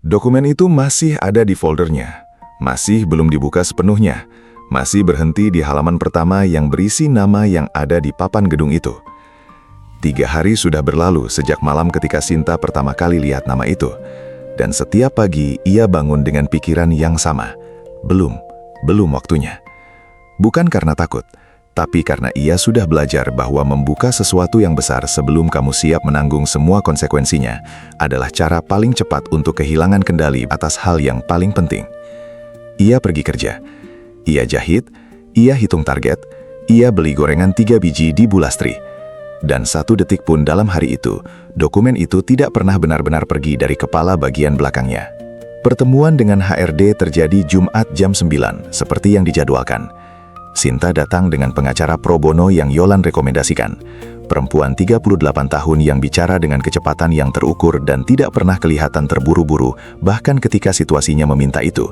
Dokumen itu masih ada di foldernya, masih belum dibuka sepenuhnya, masih berhenti di halaman pertama yang berisi nama yang ada di papan gedung itu. 3 hari sudah berlalu sejak malam ketika Sinta pertama kali lihat nama itu. Dan setiap pagi ia bangun dengan pikiran yang sama. Belum waktunya. Bukan karena takut, tapi karena ia sudah belajar bahwa membuka sesuatu yang besar sebelum kamu siap menanggung semua konsekuensinya adalah cara paling cepat untuk kehilangan kendali atas hal yang paling penting. Ia pergi kerja. Ia jahit, ia hitung target, ia beli gorengan 3 biji di Bulastri. Dan 1 detik pun dalam hari itu, dokumen itu tidak pernah benar-benar pergi dari kepala bagian belakangnya. Pertemuan dengan HRD terjadi Jumat jam 9, seperti yang dijadwalkan. Sinta datang dengan pengacara pro bono yang Yolan rekomendasikan. Perempuan 38 tahun yang bicara dengan kecepatan yang terukur dan tidak pernah kelihatan terburu-buru, bahkan ketika situasinya meminta itu.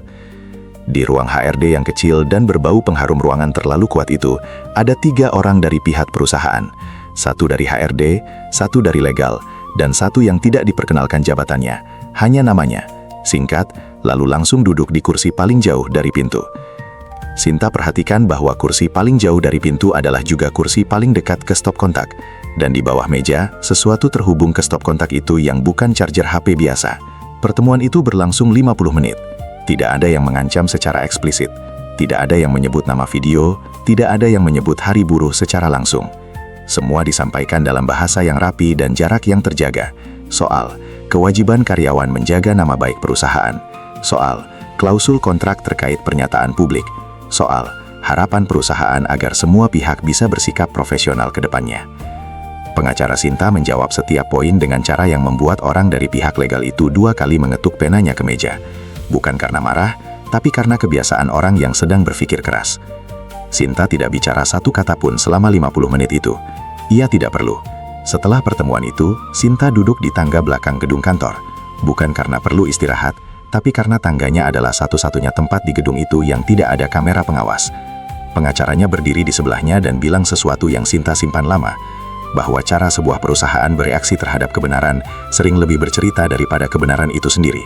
Di ruang HRD yang kecil dan berbau pengharum ruangan terlalu kuat itu, ada 3 orang dari pihak perusahaan. 1 dari HRD, 1 dari legal, dan 1 yang tidak diperkenalkan jabatannya, hanya namanya. Singkat, lalu langsung duduk di kursi paling jauh dari pintu. Sinta perhatikan bahwa kursi paling jauh dari pintu adalah juga kursi paling dekat ke stop kontak. Dan di bawah meja, sesuatu terhubung ke stop kontak itu yang bukan charger HP biasa. Pertemuan itu berlangsung 50 menit. Tidak ada yang mengancam secara eksplisit. Tidak ada yang menyebut nama video, tidak ada yang menyebut hari buruh secara langsung. Semua disampaikan dalam bahasa yang rapi dan jarak yang terjaga. Soal kewajiban karyawan menjaga nama baik perusahaan. Soal klausul kontrak terkait pernyataan publik. Soal harapan perusahaan agar semua pihak bisa bersikap profesional ke depannya. Pengacara Sinta menjawab setiap poin dengan cara yang membuat orang dari pihak legal itu 2 kali mengetuk penanya ke meja. Bukan karena marah, tapi karena kebiasaan orang yang sedang berpikir keras. Sinta tidak bicara 1 kata pun selama 50 menit itu. Ia tidak perlu. Setelah pertemuan itu, Sinta duduk di tangga belakang gedung kantor. Bukan karena perlu istirahat, tapi karena tangganya adalah satu-satunya tempat di gedung itu yang tidak ada kamera pengawas. Pengacaranya berdiri di sebelahnya dan bilang sesuatu yang Sinta simpan lama, bahwa cara sebuah perusahaan bereaksi terhadap kebenaran sering lebih bercerita daripada kebenaran itu sendiri.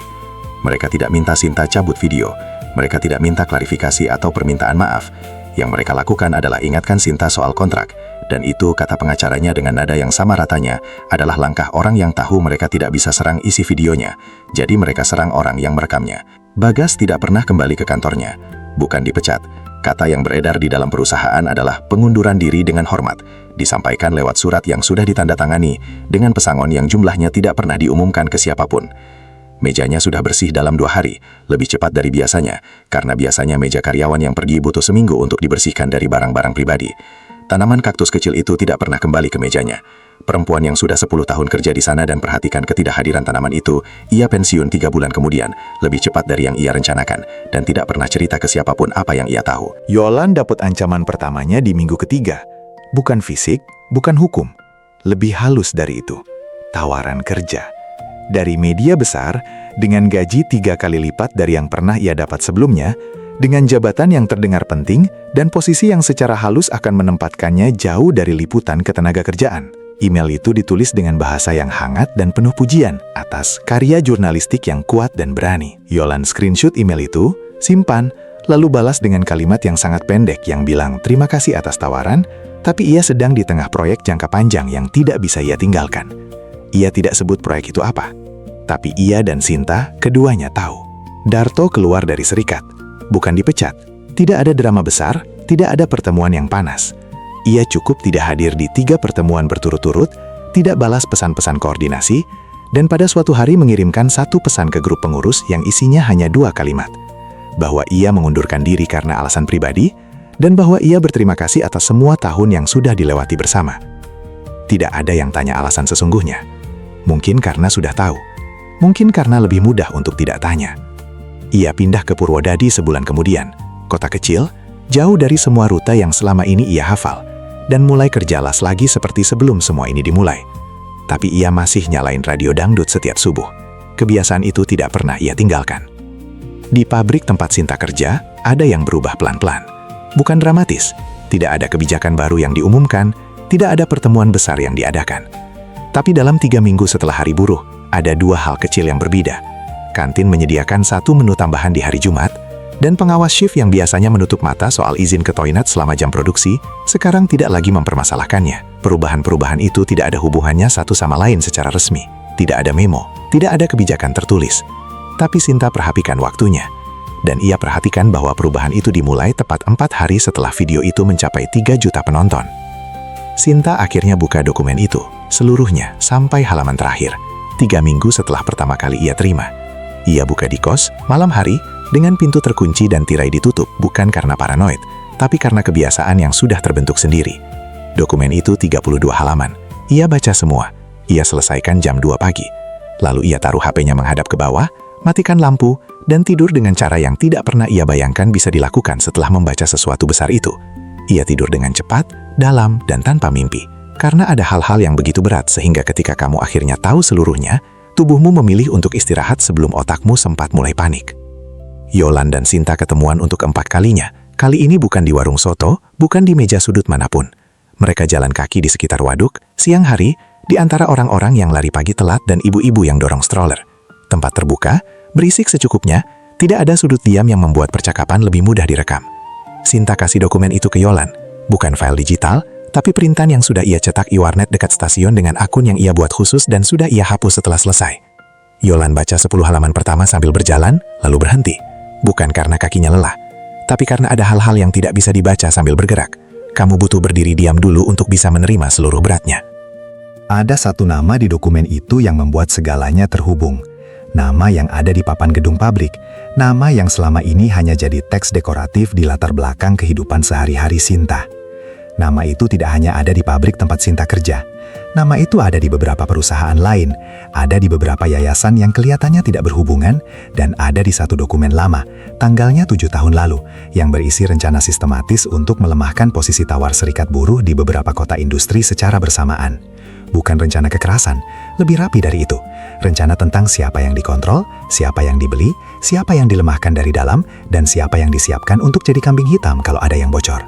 Mereka tidak minta Sinta cabut video, mereka tidak minta klarifikasi atau permintaan maaf. Yang mereka lakukan adalah ingatkan Sinta soal kontrak, dan itu, kata pengacaranya dengan nada yang sama ratanya, adalah langkah orang yang tahu mereka tidak bisa serang isi videonya, jadi mereka serang orang yang merekamnya. Bagas tidak pernah kembali ke kantornya, bukan dipecat. Kata yang beredar di dalam perusahaan adalah pengunduran diri dengan hormat, disampaikan lewat surat yang sudah ditandatangani, dengan pesangon yang jumlahnya tidak pernah diumumkan ke siapapun. Mejanya sudah bersih dalam 2 hari, lebih cepat dari biasanya, karena biasanya meja karyawan yang pergi butuh seminggu untuk dibersihkan dari barang-barang pribadi. Tanaman kaktus kecil itu tidak pernah kembali ke mejanya. Perempuan yang sudah 10 tahun kerja di sana dan perhatikan ketidakhadiran tanaman itu, ia pensiun 3 bulan kemudian, lebih cepat dari yang ia rencanakan, dan tidak pernah cerita ke siapapun apa yang ia tahu. Yolan dapat ancaman pertamanya di minggu ketiga. Bukan fisik, bukan hukum. Lebih halus dari itu. Tawaran kerja. Dari media besar, dengan gaji 3 kali lipat dari yang pernah ia dapat sebelumnya, dengan jabatan yang terdengar penting, dan posisi yang secara halus akan menempatkannya jauh dari liputan ketenaga kerjaan. Email itu ditulis dengan bahasa yang hangat dan penuh pujian atas karya jurnalistik yang kuat dan berani. Yolan screenshot email itu, simpan, lalu balas dengan kalimat yang sangat pendek yang bilang terima kasih atas tawaran, tapi ia sedang di tengah proyek jangka panjang yang tidak bisa ia tinggalkan. Ia tidak sebut proyek itu apa. Tapi ia dan Sinta, keduanya tahu. Darto keluar dari serikat. Bukan dipecat. Tidak ada drama besar, tidak ada pertemuan yang panas. Ia cukup tidak hadir di 3 pertemuan berturut-turut, tidak balas pesan-pesan koordinasi, dan pada suatu hari mengirimkan 1 pesan ke grup pengurus yang isinya hanya 2 kalimat. Bahwa ia mengundurkan diri karena alasan pribadi, dan bahwa ia berterima kasih atas semua tahun yang sudah dilewati bersama. Tidak ada yang tanya alasan sesungguhnya. Mungkin karena sudah tahu. Mungkin karena lebih mudah untuk tidak tanya. Ia pindah ke Purwodadi sebulan kemudian, kota kecil, jauh dari semua rute yang selama ini ia hafal, dan mulai kerja las lagi seperti sebelum semua ini dimulai. Tapi ia masih nyalain radio dangdut setiap subuh. Kebiasaan itu tidak pernah ia tinggalkan. Di pabrik tempat Sinta kerja, ada yang berubah pelan-pelan. Bukan dramatis, tidak ada kebijakan baru yang diumumkan, tidak ada pertemuan besar yang diadakan. Tapi dalam 3 minggu setelah hari buruh, ada 2 hal kecil yang berbeda. Kantin menyediakan 1 menu tambahan di hari Jumat, dan pengawas shift yang biasanya menutup mata soal izin ke toilet selama jam produksi, sekarang tidak lagi mempermasalahkannya. Perubahan-perubahan itu tidak ada hubungannya satu sama lain secara resmi. Tidak ada memo, tidak ada kebijakan tertulis. Tapi Sinta perhatikan waktunya. Dan ia perhatikan bahwa perubahan itu dimulai tepat 4 hari setelah video itu mencapai 3 juta penonton. Sinta akhirnya buka dokumen itu, seluruhnya sampai halaman terakhir. 3 minggu setelah pertama kali ia terima. Ia buka di kos, malam hari, dengan pintu terkunci dan tirai ditutup, bukan karena paranoid, tapi karena kebiasaan yang sudah terbentuk sendiri. Dokumen itu 32 halaman. Ia baca semua. Ia selesaikan jam 2 pagi. Lalu ia taruh HP-nya menghadap ke bawah, matikan lampu, dan tidur dengan cara yang tidak pernah ia bayangkan bisa dilakukan setelah membaca sesuatu besar itu. Ia tidur dengan cepat, dalam, dan tanpa mimpi. Karena ada hal-hal yang begitu berat sehingga ketika kamu akhirnya tahu seluruhnya, tubuhmu memilih untuk istirahat sebelum otakmu sempat mulai panik. Yolan dan Sinta ketemuan untuk 4 kalinya. Kali ini bukan di warung soto, bukan di meja sudut manapun. Mereka jalan kaki di sekitar waduk, siang hari, di antara orang-orang yang lari pagi telat dan ibu-ibu yang dorong stroller. Tempat terbuka, berisik secukupnya, tidak ada sudut diam yang membuat percakapan lebih mudah direkam. Sinta kasih dokumen itu ke Yolan, bukan file digital, tapi printan yang sudah ia cetak e-warnet dekat stasiun dengan akun yang ia buat khusus dan sudah ia hapus setelah selesai. Yolan baca 10 halaman pertama sambil berjalan, lalu berhenti. Bukan karena kakinya lelah, tapi karena ada hal-hal yang tidak bisa dibaca sambil bergerak. Kamu butuh berdiri diam dulu untuk bisa menerima seluruh beratnya. Ada satu nama di dokumen itu yang membuat segalanya terhubung. Nama yang ada di papan gedung pabrik. Nama yang selama ini hanya jadi teks dekoratif di latar belakang kehidupan sehari-hari Sinta. Nama itu tidak hanya ada di pabrik tempat Sinta kerja. Nama itu ada di beberapa perusahaan lain, ada di beberapa yayasan yang kelihatannya tidak berhubungan, dan ada di satu dokumen lama, tanggalnya 7 tahun lalu, yang berisi rencana sistematis untuk melemahkan posisi tawar serikat buruh di beberapa kota industri secara bersamaan. Bukan rencana kekerasan, lebih rapi dari itu. Rencana tentang siapa yang dikontrol, siapa yang dibeli, siapa yang dilemahkan dari dalam, dan siapa yang disiapkan untuk jadi kambing hitam kalau ada yang bocor.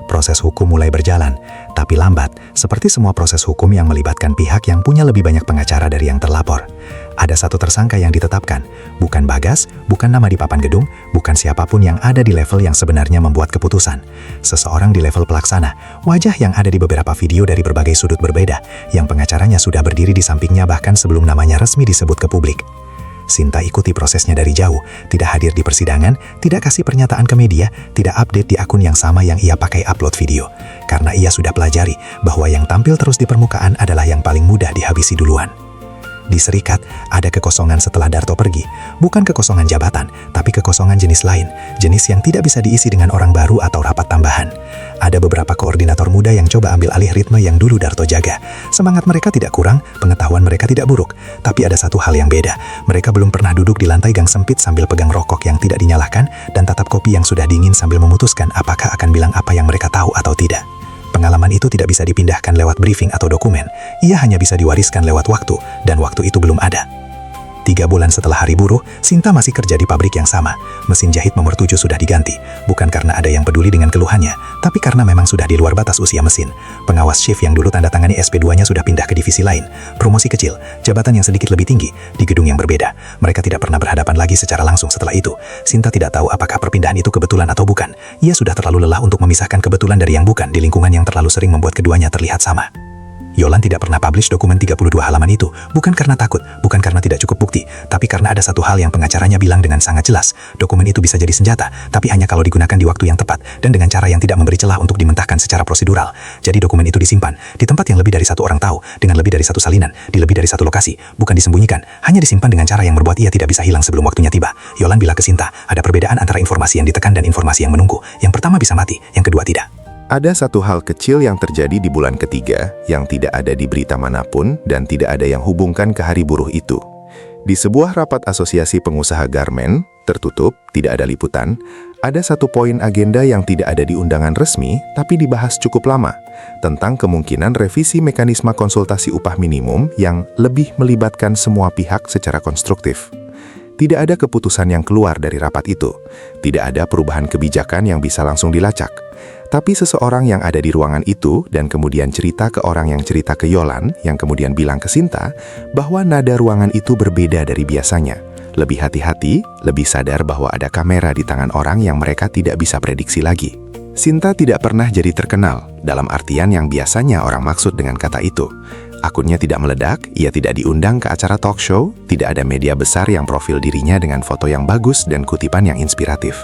Proses hukum mulai berjalan, tapi lambat, seperti semua proses hukum yang melibatkan pihak yang punya lebih banyak pengacara dari yang terlapor. Ada satu tersangka yang ditetapkan, bukan Bagas, bukan nama di papan gedung, bukan siapapun yang ada di level yang sebenarnya membuat keputusan. Seseorang di level pelaksana, wajah yang ada di beberapa video dari berbagai sudut berbeda, yang pengacaranya sudah berdiri di sampingnya bahkan sebelum namanya resmi disebut ke publik. Sinta ikuti prosesnya dari jauh, tidak hadir di persidangan, tidak kasih pernyataan ke media, tidak update di akun yang sama yang ia pakai upload video. Karena ia sudah pelajari bahwa yang tampil terus di permukaan adalah yang paling mudah dihabisi duluan. Di Serikat, ada kekosongan setelah Darto pergi. Bukan kekosongan jabatan, tapi kekosongan jenis lain. Jenis yang tidak bisa diisi dengan orang baru atau rapat tambahan. Ada beberapa koordinator muda yang coba ambil alih ritme yang dulu Darto jaga. Semangat mereka tidak kurang, pengetahuan mereka tidak buruk. Tapi ada satu hal yang beda. Mereka belum pernah duduk di lantai gang sempit sambil pegang rokok yang tidak dinyalakan dan tatap kopi yang sudah dingin sambil memutuskan apakah akan bilang apa yang mereka tahu atau tidak. Pengalaman itu tidak bisa dipindahkan lewat briefing atau dokumen. Ia hanya bisa diwariskan lewat waktu, dan waktu itu belum ada. 3 bulan setelah hari buruh, Sinta masih kerja di pabrik yang sama. Mesin jahit nomor 7 sudah diganti, bukan karena ada yang peduli dengan keluhannya, tapi karena memang sudah di luar batas usia mesin. Pengawas shift yang dulu tanda tangani SP2-nya sudah pindah ke divisi lain. Promosi kecil, jabatan yang sedikit lebih tinggi, di gedung yang berbeda. Mereka tidak pernah berhadapan lagi secara langsung setelah itu. Sinta tidak tahu apakah perpindahan itu kebetulan atau bukan. Ia sudah terlalu lelah untuk memisahkan kebetulan dari yang bukan di lingkungan yang terlalu sering membuat keduanya terlihat sama. Yolan tidak pernah publish dokumen 32 halaman itu, bukan karena takut, bukan karena tidak cukup bukti, tapi karena ada satu hal yang pengacaranya bilang dengan sangat jelas. Dokumen itu bisa jadi senjata, tapi hanya kalau digunakan di waktu yang tepat, dan dengan cara yang tidak memberi celah untuk dimentahkan secara prosedural. Jadi dokumen itu disimpan, di tempat yang lebih dari satu orang tahu, dengan lebih dari satu salinan, di lebih dari satu lokasi, bukan disembunyikan, hanya disimpan dengan cara yang membuat ia tidak bisa hilang sebelum waktunya tiba. Yolan bilang ke Sinta, ada perbedaan antara informasi yang ditekan dan informasi yang menunggu. Yang pertama bisa mati, yang kedua tidak. Ada satu hal kecil yang terjadi di bulan ketiga yang tidak ada di berita manapun dan tidak ada yang hubungkan ke hari buruh itu. Di sebuah rapat asosiasi pengusaha garmen, tertutup, tidak ada liputan, Ada satu poin agenda yang tidak ada di undangan resmi, tapi dibahas cukup lama, tentang kemungkinan revisi mekanisme konsultasi upah minimum yang lebih melibatkan semua pihak secara konstruktif. Tidak ada keputusan yang keluar dari rapat itu. Tidak ada perubahan kebijakan yang bisa langsung dilacak. Tapi seseorang yang ada di ruangan itu dan kemudian cerita ke orang yang cerita ke Yolan, yang kemudian bilang ke Sinta, bahwa nada ruangan itu berbeda dari biasanya. Lebih hati-hati, lebih sadar bahwa ada kamera di tangan orang yang mereka tidak bisa prediksi lagi. Sinta tidak pernah jadi terkenal, dalam artian yang biasanya orang maksud dengan kata itu. Akunnya tidak meledak, ia tidak diundang ke acara talk show, tidak ada media besar yang profil dirinya dengan foto yang bagus dan kutipan yang inspiratif.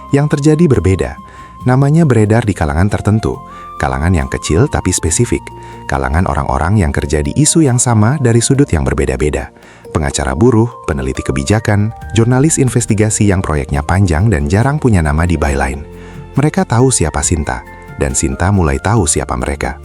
Yang terjadi berbeda. Namanya beredar di kalangan tertentu, kalangan yang kecil tapi spesifik, kalangan orang-orang yang kerja di isu yang sama dari sudut yang berbeda-beda. Pengacara buruh, peneliti kebijakan, jurnalis investigasi yang proyeknya panjang dan jarang punya nama di byline. Mereka tahu siapa Sinta, dan Sinta mulai tahu siapa mereka.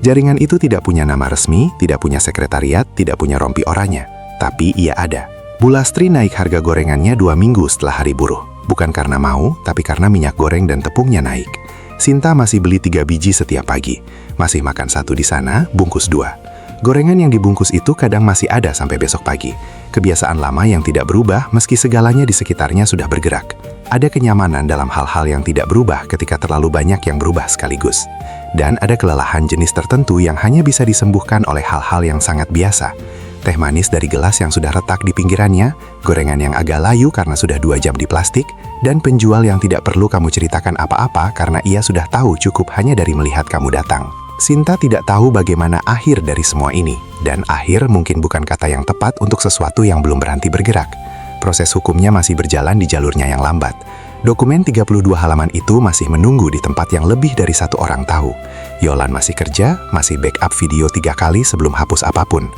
Jaringan itu tidak punya nama resmi, tidak punya sekretariat, tidak punya rompi oranye. Tapi ia ada. Bulastri naik harga gorengannya 2 minggu setelah hari buruh. Bukan karena mau, tapi karena minyak goreng dan tepungnya naik. Sinta masih beli 3 biji setiap pagi. Masih makan 1 di sana, bungkus 2. Gorengan yang dibungkus itu kadang masih ada sampai besok pagi. Kebiasaan lama yang tidak berubah meski segalanya di sekitarnya sudah bergerak. Ada kenyamanan dalam hal-hal yang tidak berubah ketika terlalu banyak yang berubah sekaligus. Dan ada kelelahan jenis tertentu yang hanya bisa disembuhkan oleh hal-hal yang sangat biasa. Teh manis dari gelas yang sudah retak di pinggirannya, gorengan yang agak layu karena sudah 2 jam di plastik, dan penjual yang tidak perlu kamu ceritakan apa-apa karena ia sudah tahu cukup hanya dari melihat kamu datang. Sinta tidak tahu bagaimana akhir dari semua ini, dan akhir mungkin bukan kata yang tepat untuk sesuatu yang belum berhenti bergerak. Proses hukumnya masih berjalan di jalurnya yang lambat. Dokumen 32 halaman itu masih menunggu di tempat yang lebih dari 1 orang tahu. Yolan masih kerja, masih backup video 3 kali sebelum hapus apapun.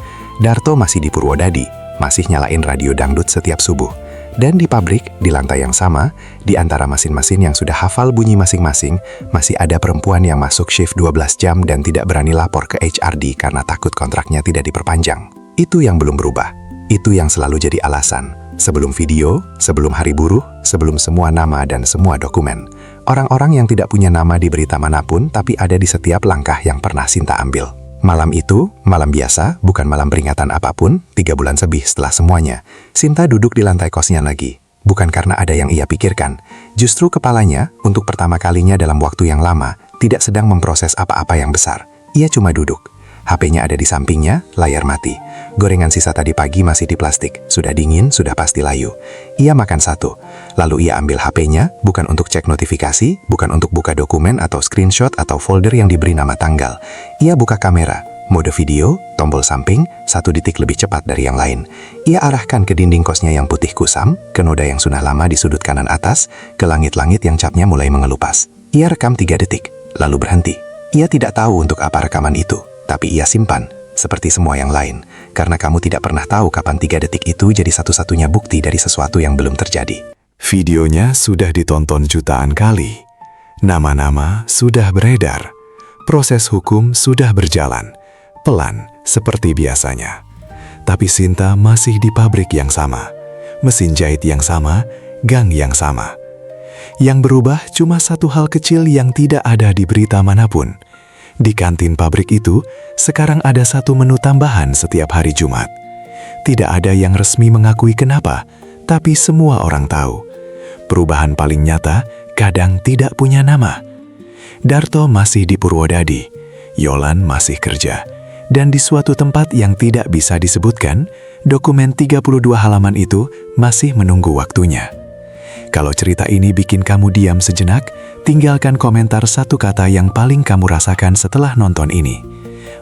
Darto masih di Purwodadi, masih nyalain radio dangdut setiap subuh. Dan di pabrik, di lantai yang sama, di antara mesin-mesin yang sudah hafal bunyi masing-masing, masih ada perempuan yang masuk shift 12 jam dan tidak berani lapor ke HRD karena takut kontraknya tidak diperpanjang. Itu yang belum berubah. Itu yang selalu jadi alasan. Sebelum video, sebelum hari buruh, sebelum semua nama dan semua dokumen. Orang-orang yang tidak punya nama di berita manapun tapi ada di setiap langkah yang pernah Sinta ambil. Malam itu, malam biasa, bukan malam peringatan apapun, 3 bulan lebih setelah semuanya, Sinta duduk di lantai kosnya lagi. Bukan karena ada yang ia pikirkan, justru kepalanya, untuk pertama kalinya dalam waktu yang lama, tidak sedang memproses apa-apa yang besar. Ia cuma duduk. HP-nya ada di sampingnya, layar mati. Gorengan sisa tadi pagi masih di plastik, sudah dingin, sudah pasti layu. Ia makan 1, lalu ia ambil HP-nya, bukan untuk cek notifikasi, bukan untuk buka dokumen atau screenshot atau folder yang diberi nama tanggal. Ia buka kamera, mode video, tombol samping, 1 detik lebih cepat dari yang lain. Ia arahkan ke dinding kosnya yang putih kusam, ke noda yang sudah lama di sudut kanan atas, ke langit-langit yang capnya mulai mengelupas. Ia rekam 3 detik, lalu berhenti. Ia tidak tahu untuk apa rekaman itu. Tapi ia simpan, seperti semua yang lain, karena kamu tidak pernah tahu kapan 3 detik itu jadi satu-satunya bukti dari sesuatu yang belum terjadi. Videonya sudah ditonton jutaan kali. Nama-nama sudah beredar. Proses hukum sudah berjalan. Pelan, seperti biasanya. Tapi Sinta masih di pabrik yang sama. Mesin jahit yang sama, gang yang sama. Yang berubah cuma 1 hal kecil yang tidak ada di berita manapun. Di kantin pabrik itu, sekarang ada 1 menu tambahan setiap hari Jumat. Tidak ada yang resmi mengakui kenapa, tapi semua orang tahu. Perubahan paling nyata kadang tidak punya nama. Darto masih di Purwodadi, Yolan masih kerja, dan di suatu tempat yang tidak bisa disebutkan, dokumen 32 halaman itu masih menunggu waktunya. Kalau cerita ini bikin kamu diam sejenak, tinggalkan komentar 1 kata yang paling kamu rasakan setelah nonton ini.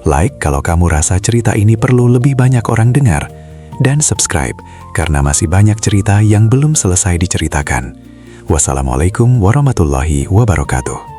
Like kalau kamu rasa cerita ini perlu lebih banyak orang dengar. Dan subscribe, karena masih banyak cerita yang belum selesai diceritakan. Wassalamualaikum warahmatullahi wabarakatuh.